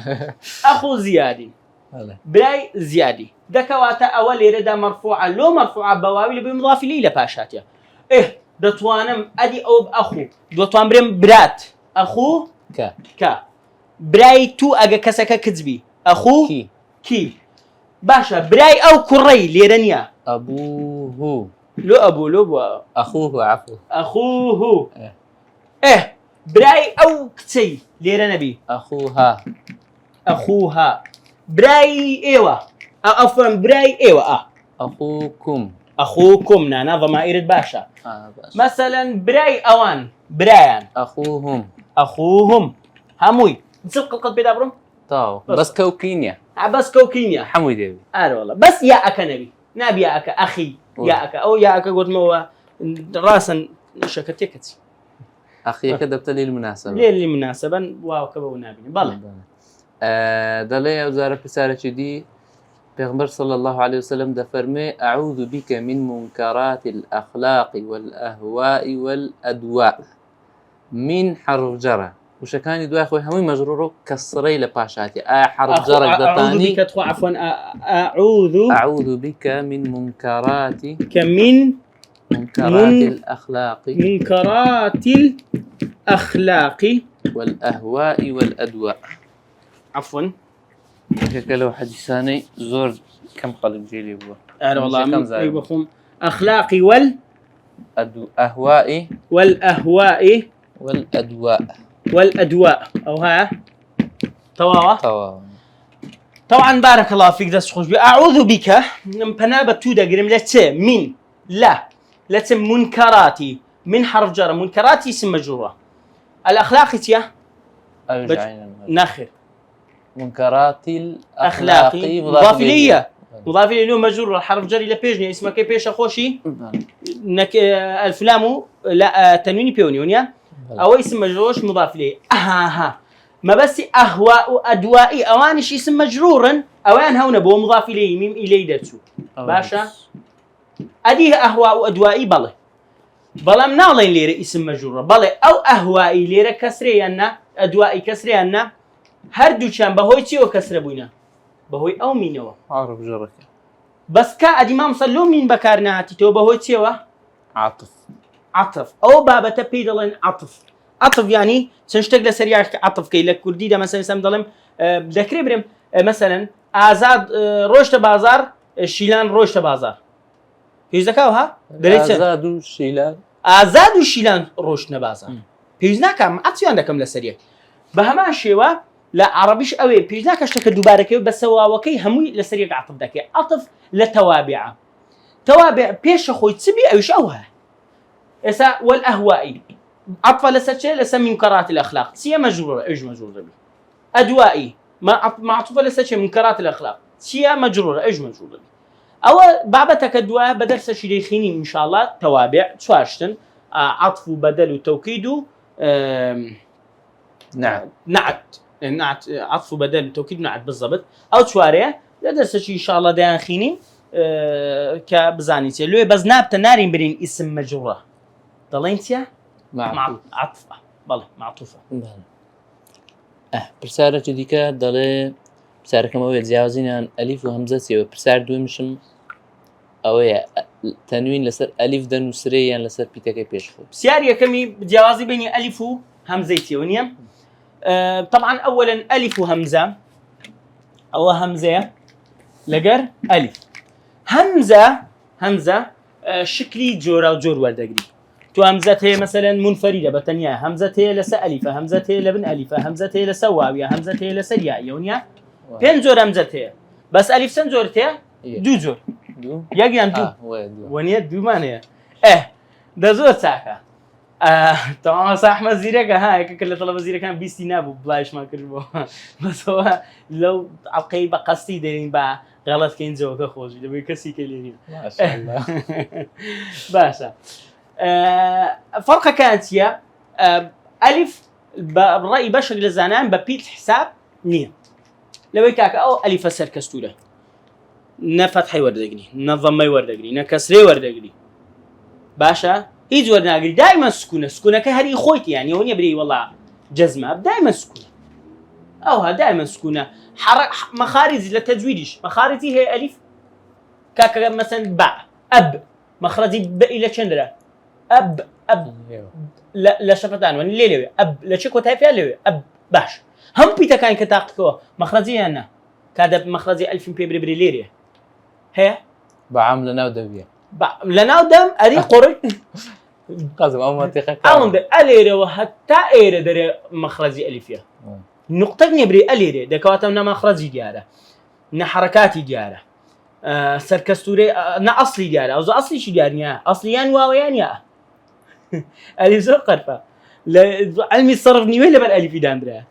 C: ئەخو زیادی برای زیادی دەکەواتە ئەوە لێرەدا مەرفوعە لۆ مەرفوعە بەواوی لە بێ مضاف إليه لە پاشاتیە دەتوانم ئەدی ئەو ئەخو دەتوان برێم برات ئەخو کە برای تو ئەگە کەسەکە کچبی ئەخو کی باشە برای ئەو کوڕەی لێرە نییە
A: ئەبوو
C: لۆ ئەبوو لۆ بووە ئەخوه برای ئەو کچەی لێرە نەبی ئەخوها برای ئێوە ئەفرم برای ئێوە ئەخوکم نانا ضەمائرت باشە مەسەلەن برای ئەوان برایان ئەخوهم هەمووی قڵقڵ پێدا بڕم
A: بەس کەوکی نییە
C: بەس کەوکی نییە
A: هەمووی دەبی
C: ئارەوەڵە بەس یا ئەکە نەبی نابی ئەکە ئەخی یاکە ئەو یاکە گوتمەوە ڕاستن شەکە تێکەچی
A: ئەخیەکە دەبتە لێ مناسبە
C: لێ مناسبەن واوکە بەو نابینی بەڵێ
A: دەڵێ ئەو زارە پرسیارێکی دی پێغمبەر صلی الله عليه وسلم دەفەرمێ أعوذ بك من منكرات الأخلاق والأهواء والأدواء من حرف جرة وشەکانی دوای خۆی هەمووی مەجروور و کەسڕەی لە پاشاتی ئایا حرف جەرێک دەتانی أعوذ بك من منكرات الأخلاق والأهواء والأدواء
C: عفوا
A: لو حديثاني زور كم قلب جيلي هو
C: أنا والله بخوم أخلاقي
A: أهوائي
C: والأدواء أو ها تواوا طبعا بارك الله فيك دست خوش أعوذ بك من بنابة تودا قريم لتس من لا منكراتي من حرف جر منكراتي اسم مجرورة الأخلاق تيا ناخر
A: منكرات الأخلاق
C: مضاف إليه له مجرور الحرف جر إلى بيجني اسمه كي بيش أخوشي نك الفلامو لا تنويني بيونيونيا أو اسم مجروش مضاف إليه ما بس أهواء وأدوائي أوانش اسم مجرورا أوان هون بو مضاف إليه ميم إليه درسو باشا أديه أهواء وأدوائي بلام نالين ليرة اسم مجرورة أو أهوائي ليرة كسري أن أدوائي كسري أن هردو كان بهوي تي وكسر بوينا بهوي أو مينوا
A: عارف جرك
C: بس كا أدي ما مصلو من بكارنا هاتي بهوي تي عطف أو بابا تبيدلن عطف يعني سنشتغل لسريع عطف كي لك كردي ده مثلا سمدلم ذكري بريم مثلا آزاد روشت بازار شيلان روشت بازار في ذكاوها آزاد وشيلان روشت بازار بيزنا كم أتيان ده كم لسريع بهما شيوا لا عربيش قوي بيجنا كشتك دوباره كي بس هو وكي هموي لسريع عطف دكي عطف لتوابع توابع بيش خوي تسبي أو شوها إسا والأهوائي عطف لسه لسه منكرات الأخلاق سيا مجرورة إيش مجرورة بي أدوائي معطوفة لسه منكرات الأخلاق سيا مجرورة إيش مجرورة بي أو بابتك الدواء بدل سشي خيني إن شاء الله توابع سواشتن عطف بدل وتوكيد نعت عطف بدل وتوكيد نعت بالضبط أو شوارع بدل سشي إن شاء الله ديان خيني كبزاني تلوي بس نابت نارين برين اسم مجرورة ضلينتيا مع عطفة بله معطوفة
D: برسالة جديدة ضل برسالة كم أويل زيازين ألف وهمزة سيو برسالة دومشم أويا تنوين لسر ألف دن وسري يعني لسر بيتكي بيشخو
C: سيارية كمي بجوازي بين ألف وهمزة ونيا طبعا أولا ألف وهمزة أو همزة لقر ألف همزة شكلي جورا وجور وردقري تو همزة هي مثلا منفردة بتنيا همزة هي لسا ألفة همزة هي لبن ألفة همزة هي لسا واوية همزة هي لسا ياء ونيا بين زور همزة هي بس ألف سن زورتها دو زور يجيان دو ونيا دو معناها ده زور ساكا طبعا صح أحمد زيرك هاي كل طلبة زيرك كان بيستي نابو بلاش ما كربو بس هو لو عقيب قصدي دين با غلط كين زوجة خوش ده بيكسي كليني
A: ما شاء الله
C: باشا فرقة كانت هي ألف برأي بشر للزانان ببيت الحساب نية لو يكاك أو ألف سركستولة نفتحي وردقني نضمي وردقني نكسري وردقني باشا هيج وردقني دائما سكونة كهري خويتي يعني هون يبري والله جزمة دائما سكونة أو دائما سكونة حرك مخارج للتجويدش مخارجي هي ألف كاك مثلا باء أب مخرجي ب إلى شندرة أب لا شفتان وني ليه أب لا شكو تايفيا ليه أب باش هم بيتا كان كتاقكو مخرجي أنا كذا مخرجي ألف بيبري بريليريا هي
A: بعمل لنا ودبيه
C: لنا ودم أري قري
A: قاسم أو منطقة
C: أون ده أليرة وحتى إيرة ده مخرجي ألفيا نقطة نبري أليرة ده كواتمنا مخرجي دياره نحركاتي دياره سركستوري نا أصلي دياره أو أصلي شو ديارنيا أصليان واويانيا ألف زو قرفة علمي الصرف نيويل بالألف داندرا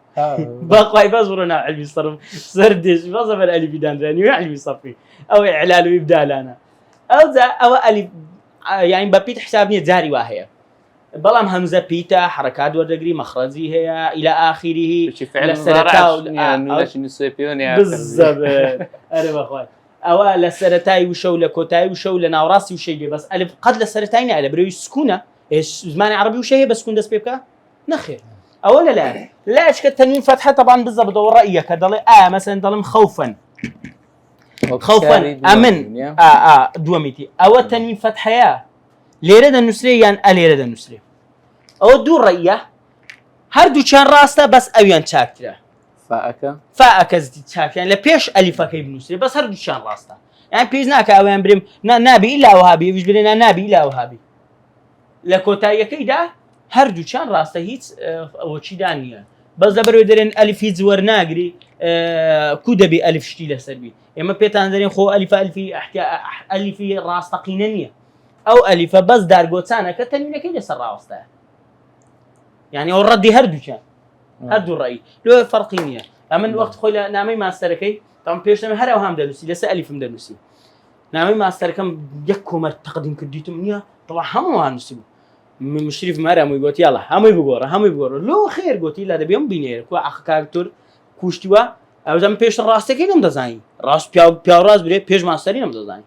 C: باقي بازورنا علمي الصرف سردش بازور بالألف داندرا نيويل علمي صرفي أو إعلان ويبدال أنا أو ألف يعني ببيت حسابني زاري واهية بلام همزة بيتا حركات وردقري مخرجي هي إلى آخره
A: فعل مضارع يعني نلاش نسيبيون يا
C: بالضبط أنا بخوي أو لسرتاي وشو لكوتاي وشو لناوراسي وشيء بس ألف قد لسرتايني على بريو سكونة إيش زمان عربي وشيء بس كون دس بيبكا نخير أولا لا إيش كتنوين فتحة طبعا بالضبط دور رأيك هذا مثلا ضلم خوفا أمن دواميتي أو التنوين فتحة يا ليرد النسري يعني أليرد النسري أو دور رأيه هردو كان راسته بس أويان شاكتره فاك زدي شاك يعني لبيش ألفك يبنسري بس هردو كان راسته يعني بيزناك أويان بريم نابي إلا وهابي ويش برينا نابي إلا وهابي لكوتايا كيدا هردو كان راسته هيت وشي دانية بس دبرو يدرين ألف يزور ناقري كودا بي ألف شتيلة سربي اما بيتان درين خو ألفي راس تقينانية او ألف بس دار قوتسانا كتنوين كيدا سر راسته يعني هو الردي هردو كان هردو الرأي لو فرقينية اما الوقت خويا نامي ماستركي طبعا بيش نامي هرا وهم دلوسي لسا ألف مدلوسي نامي ماستركم يكو مر تقدم كديتم نيا طبعا همو هانسيبو مشرف مرة يقول يلا هم يبغوا لو خير قلت لا ده بيوم بينير كوا أخ كاركتر كوشتوا أو زمان بيش الراسته كي نمدزاني راس بياو راس بري بيش ماستري نمدزاني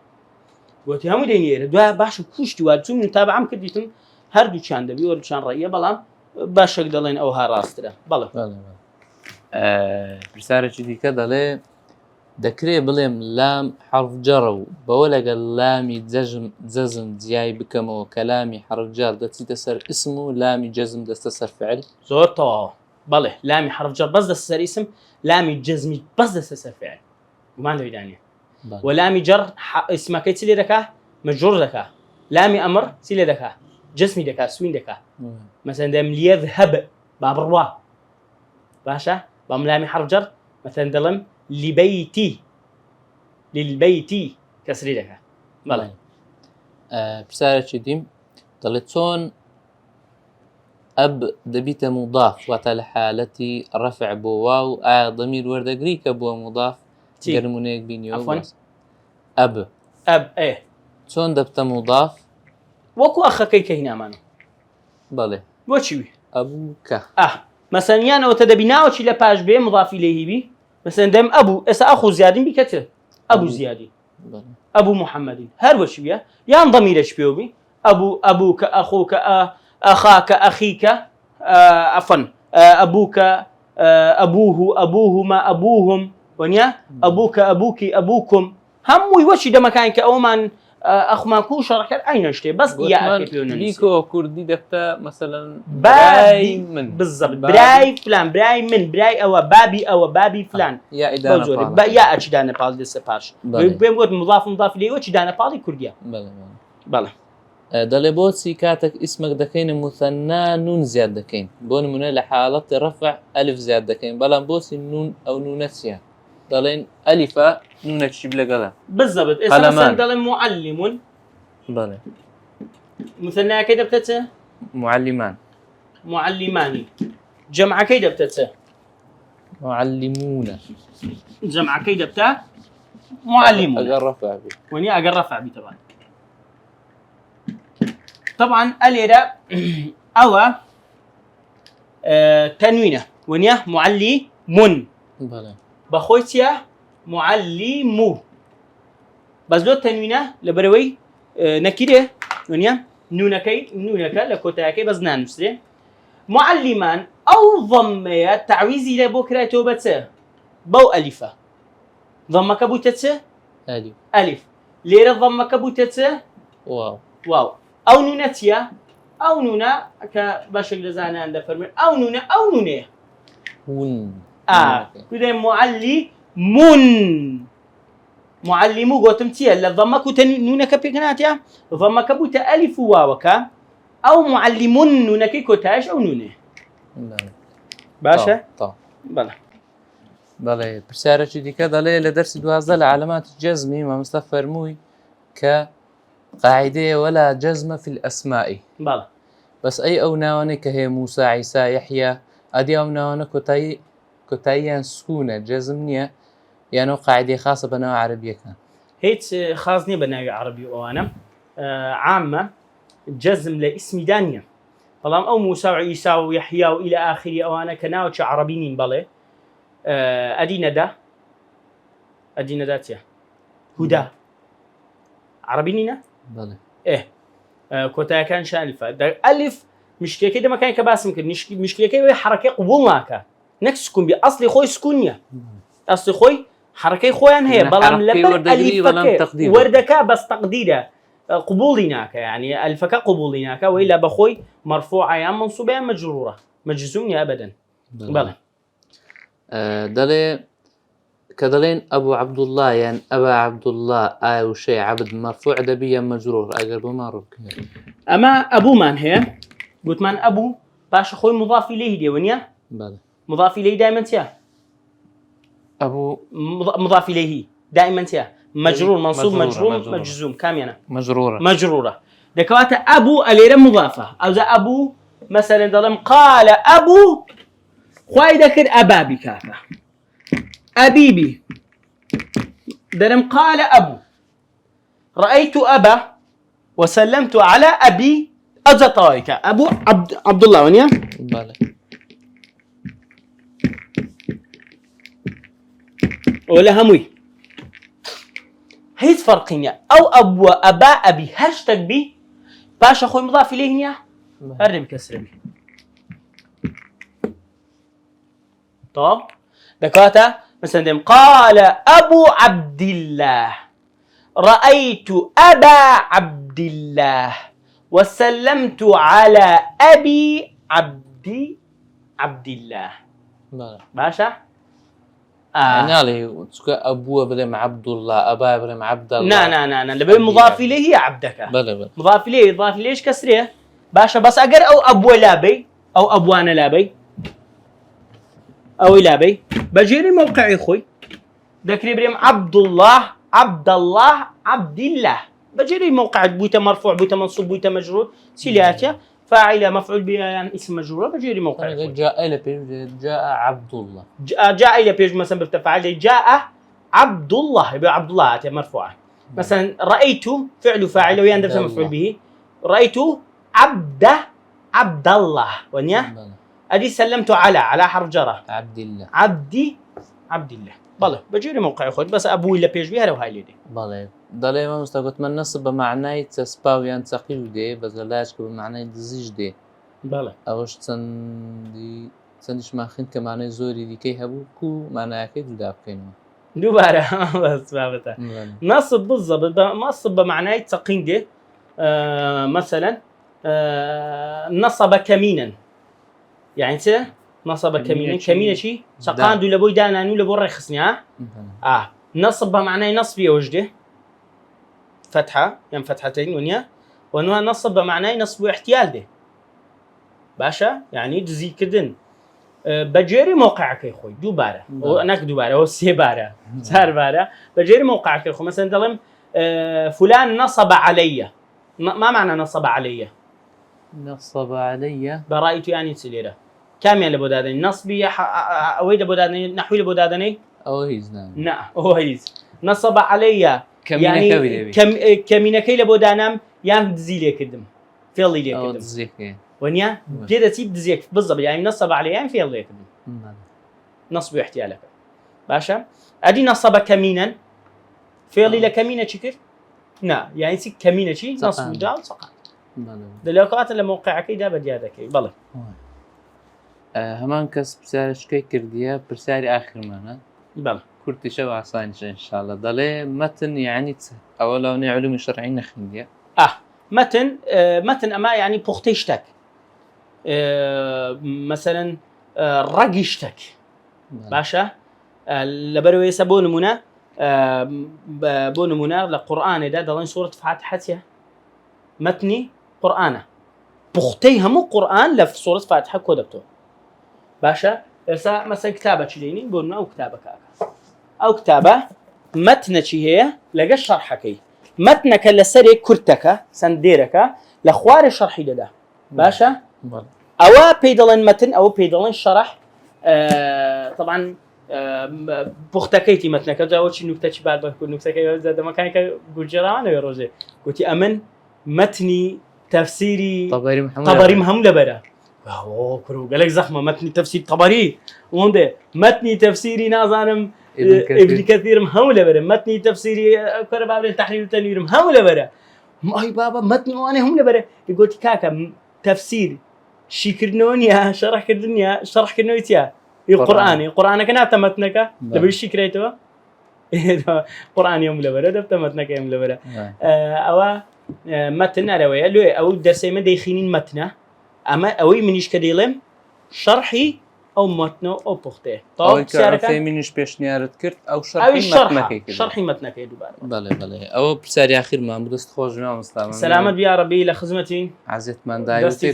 C: قلت هم دينير دوا باش كوشتوا تسوم نتابع عم كديتم هردو كان ده بيقول كان رأيه بلام باش يقدرين أو هاراستره بلا
A: برسالة جدي كذا ليه دكري بليم لام حرف جر بولق اللامي جزم زياي بكمو كلامي حرف جر ده تسر اسمه لامي جزم ده تسر فعل
C: زوتو بله لامي حرف جر بس ده تسر اسم لامي جزمي بس ده تسر فعل وما عنده دانية ولامي جر اسمك يتسلي دكا مجرور دكا لامي أمر سلي دكا جسمي دكا سوين دكا مثلا دم ليذهب باب الروا باشا بام لامي حرف جر مثلا دلم للبيتي كسري لك بلى
D: پرسیارێکی دیم دەڵێت چۆن ئەب دەبیتە مضاف واتە لە حالەتی ڕەفع بۆ واو ئایا ضەمیر وەردەگری کە بووە مضاف گەرمونەیەک بینیەوە ئەب چۆن دەبتە مضاف
C: وەکو ئەخەکەی کە هینامانە
D: بەڵێ
C: بۆچی وی
D: ئەبووکە
C: مەسەن یانەوەتە دەبی ناوەچی لە پاش بێ مضافی لێهیبی مەسەن دەم ئەبوو ئێستا ئەخو زیادین بیکەتە ئەبوو زیادی ئەبوو محەممەدین هەر بۆچی ویە یان ضەمیرەش پێوبی ئەبووکە ئەخوکە ئەخاکە ئەخیکە ئەفەن ئەبووکە ئەبووه ئەبووهما ئەبووهم وەنیا ئەبووکە ئەبووکی ئەبووکم هەمووی وەچی دەمەکان کە ئەومان ئەخمان کو شەڕەکەت ئاینە شتێ بەس
D: یاکۆ کوردی دەفتە مەسەلەن
C: برای من بالضبط برای فلان برای من برای ئەوە بابی ئەوە بابی فلان یا ئەچی دانەپاڵ دەسە پاش پێم گوت مضاف مضاف لێ وەچی دانەپاڵی کوردیە بەڵێ
D: دەڵێ بۆچی کاتێک ئیسمەک دەکەین مثەنا نون زیاد دەکەین بۆ نمونە لە حاڵەتی ڕەفع ئەلف زیاد دەکەین بەڵام بۆچی نون ئەو نونە چییە دەڵێن ئەلیفە نونەکشی لەگەڵە
C: بالضبط ئێستا دەڵێن معلمون
D: بەڵێ
C: مثەناکەی دەبتە چ
D: معلمان
C: معلمانی جەمعەکەی دەبتە چ
D: معلمونە
C: جەمعەکەی دەبتە معلمون
D: ئەگەر ڕەفع بێ
C: وەنیا ئەگەر ڕەفع بی طبعا ئەلێرە ئەوە تەنوینە وەنیا معلمون
D: بەڵێ
C: بەخۆی چیە معلمو بەس زۆر تەنوینە لەبەرەوەی نەکیرێ وەنیا نونەکە لە کۆتایەکەی بەس نانووسێ معلمان ئەو ضەمەیە تعویزی لێ بۆ کرایەوە بە چە بەو ئەلیفە ضەمەکە بووتە چ ئەلیف لێرە ضەمەکە بووتە چ واو ئەو نونە چییە ئەو نونە کە بەشێک لە زانایان دەفەرمێن ئەو نونەیە کودێ معلمون معلمو گۆتم چییە لە ضەمەک و نونەکە پێکەناتە ضەمەکە بووتە ئەلیف و واوەکە ئەو معلمون نونەکەی کۆتایش ئەو نونێ باشە
D: بەڵێ پرسیارێکی دیکە دەڵێ لە دەرسی 12 لە علاماتی جەزمی مامۆستا فەرمووی کە قاعدەیە وەلا جەزمە فی الئەسمائی بەس ئەی ئەو ناوانەی کە هەیە موسا عیسا یەحیا ئەدی ئەو ناوانە کۆتاییان سکوونە جەزم نییە یانەوە قاعدەی خاصە بە ناو عەرەبیەکان
C: هیچ خاص نییە بە ناوی عەرەبی ئەوانە عامە جەزم لە ئیسمیدا نییە بەڵام ئەو موسا و عیسا و یەحیا و ئیلە ئاخری ئەوانە کە ناوچە عەرەبی نین بەڵێ ئەدی نەدا چیە هودا عەرەبی نینە
D: بەڵێ
C: کۆتایەکان شالیفە ئەلیف مشکلەکەی دەمەکانی کە باسم کرد مشکلەکەی وێ حرەکەی قبوڵ ناکە نەک سکون بێ ئەسڵی خۆی سکون نییە ئەسڵی خۆی حرەکەی خۆیان هەیە بەڵام لەبەر ئەلیفەکە وەردەکە بەس تەقدیرە قبوڵی ناکە یعنی ئەلیفەکە قبوڵی ناکە وەی لە بەخۆی مەرفوعە یان منصوبە یان مەجروورە مەجزوم نیە ئەبەدەن بەڵێ
D: دەڵێ کە دەڵێن ئەبوو عەبدوڵڵا یان ئەبا عەبدوڵڵا ئایا وشەی عەبد مەرفوع دەبی یان مەجروور ئەگەر بۆمان ڕووبکەین
C: ئەمە ئەبوومان هەیە گوتمان ئەبوو پاشە خۆی مضافی لێی دێوە نییە مضافی لێی دائما چیە
D: ئەبوو
C: مضافی لێی دائما چیە مەجروور منصوب مەجروور مەجزوم کامیانە مەجروورە دەکەواتە ئەبوو ئەلێرە مضافە ئەوزە ئەبوو مەسەلەن دەڵێم قالە ئەبوو خوای دەکرد ئەبابی کاتە ئەبیبی دەرم قالە ئەبوو رأيت أبا وسلمت على أبي أجطائك أبو عبد الله ونيا ولا هموي هيت فرقينيا أو أبو أبا أبي هاشتاج بي باش أخوي مضاف إليه نيا أرني بكسر بي طب دكاتا مثلا قال أبو عبد الله رأيت أبا عبد الله وسلمت على أبي عبد الله باشا
D: نالي أبوه بلم عبد الله أبا بلم عبد الله
C: لا لبي مضاف إليه هي عبدك
D: بلا
C: مضاف إليه ليش كسريه باشا بس أجر أو أبو لابي أو أبوانا لابي أو لابي بجيري موقعي خوي ذكري بريم عبد الله عبد الله بجري موقع بويته مرفوع بويته منصوب بويته مجرور سيلاتيا فاعل مفعول به يعني اسم مجرور بجري موقع
D: جاء إلى بيج جاء عبد الله
C: جاء إلى بيج مثلا بفتفعل جاء عبد الله يبقى عبد الله هاتي مرفوعة مثلا رأيت فعل فاعل ويندرس مفعول به رأيت عبد الله ونيا أدي سلمت على حرف جرة
D: عبد الله
C: عبد الله بله بجري موقع خود بس أبوي إلى بيج بها لو هاي لدي
D: بله ضلي ما مستقبت من نصب بمعنى تسباو ينتقي ودي بس لاش بمعنى دزيج دي
C: بله
D: أوش تنديش ما خنت كمعنى زوري دي كي هبو كو معنى أكيد ودا بكينو
C: دوباره بس بابتا نصب بالضبط نصب بمعنى تقين دي مثلا نصب كمينا يعني كذا نصب كمينا شيء سقان دولا بوي دانا نولا بورا يخصني نصب بمعنى نصبي وجده فتحة يعني فتحتين ونيا ونوها نصب بمعنى نصب احتيال ده باشا يعني دزي كدن بجري موقعك يا اخوي دوباره وانك دوباره هو سيباره صار باره بجري موقعك يا اخوي مثلا دلم فلان نصب علي ما معنى نصب علي برايته يعني تسليره كم يعني بودادني نصبي اويد بودادني نحوي لبودادني
D: او هيز
C: نعم هو هيز نصب علي يعني كمينكي لبودانم يام دزي لي كدم فيلي لي كدم
D: دزيك
C: ونيا بدا تيد دزيك بالضبط يعني نصب علي يعني فيلي لي كدم نصب احتيالك باشا ادي نصب كمينا فيلي لكمينه شكر نعم يعني سي كمينه شي نصب دال سقط دلوقتي لموقعك ده بديادك بله
D: همان كس بسارش كي كرديا برساري آخر معنا
C: بله
D: كرتي شو عصاينش إن شاء الله ضلي متن يعني أولا علوم شرعي نخنديا
C: متن أما يعني بوختيشتك مثلا رقيشتك باشا لبروي سبون منا بون منا لقرآن ده دلين سورة فاتحة متني قرآن بوختي همو قرآن لف سورة فاتحة كودبتو باشا إرسا مثلا كتابة شليني بقولنا أو كتابة متن شي هي لقى شرحكي متنك لسري كرتك سنديرك لخوار شرحي ده باشا أو بيدلن متن أو بيدلن شرح طبعا بوختكيتي متنك جاوت شي نكتة شي بعد بكون نكتة كي زاد ما كان يقول جرانه يا روزي قلت أمن متني تفسيري طبري محمد لبرا كرو قالك زخمة متني تفسير طبري وونده متني تفسيري نازانم ابن كثير محمد لبرا متني تفسيري كربابل تحرير وتنوير محمد لبرا اي بابا متني وانا هم لبرا قلت كاكا تفسير شكرنونيا شرح كدنيا شرح كنويتيا القرآن كنا متنك تبي شكريتو قرآن يوم لبرا دبت متنك يوم لبرا او متن روي لو او درسي ما داخلين متنه اما اوي منيش كديلم شرحي او متنه او بوخته
D: طب سيارة منيش بيشنيارت كرت او
C: شرحي متنك دوباره
D: بله او بساري اخر ما مدست خوج ما مستعمل
C: سلامت يا ربي لخدمتي
D: عزت من دايوتي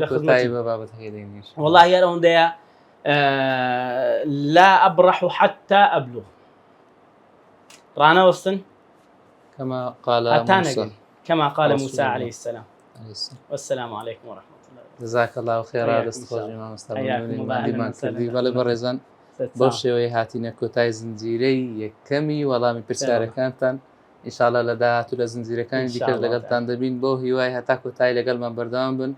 D: كوتاي بابا تهيدينيش
C: والله يا رون ده لا ابرح حتى ابلغ رانا وسطن
D: كما قال
C: موسى عليه السلام والسلام عليكم ورحمة الله
D: جزاك الله خير استخدام امام استلموني ما كردي بله برزان بوشي وي هاتينا كوتاي زنجيري يكمي والله من برساره كانتن ان شاء الله لداتو لزنجيري كان ديكر لقلتان دبين بو هواي هتا كوتاي لقل من بردان بن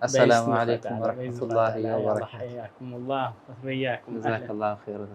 D: السلام عليكم ورحمة الله وبركاته
C: حياكم الله وبياكم
D: جزاك الله خير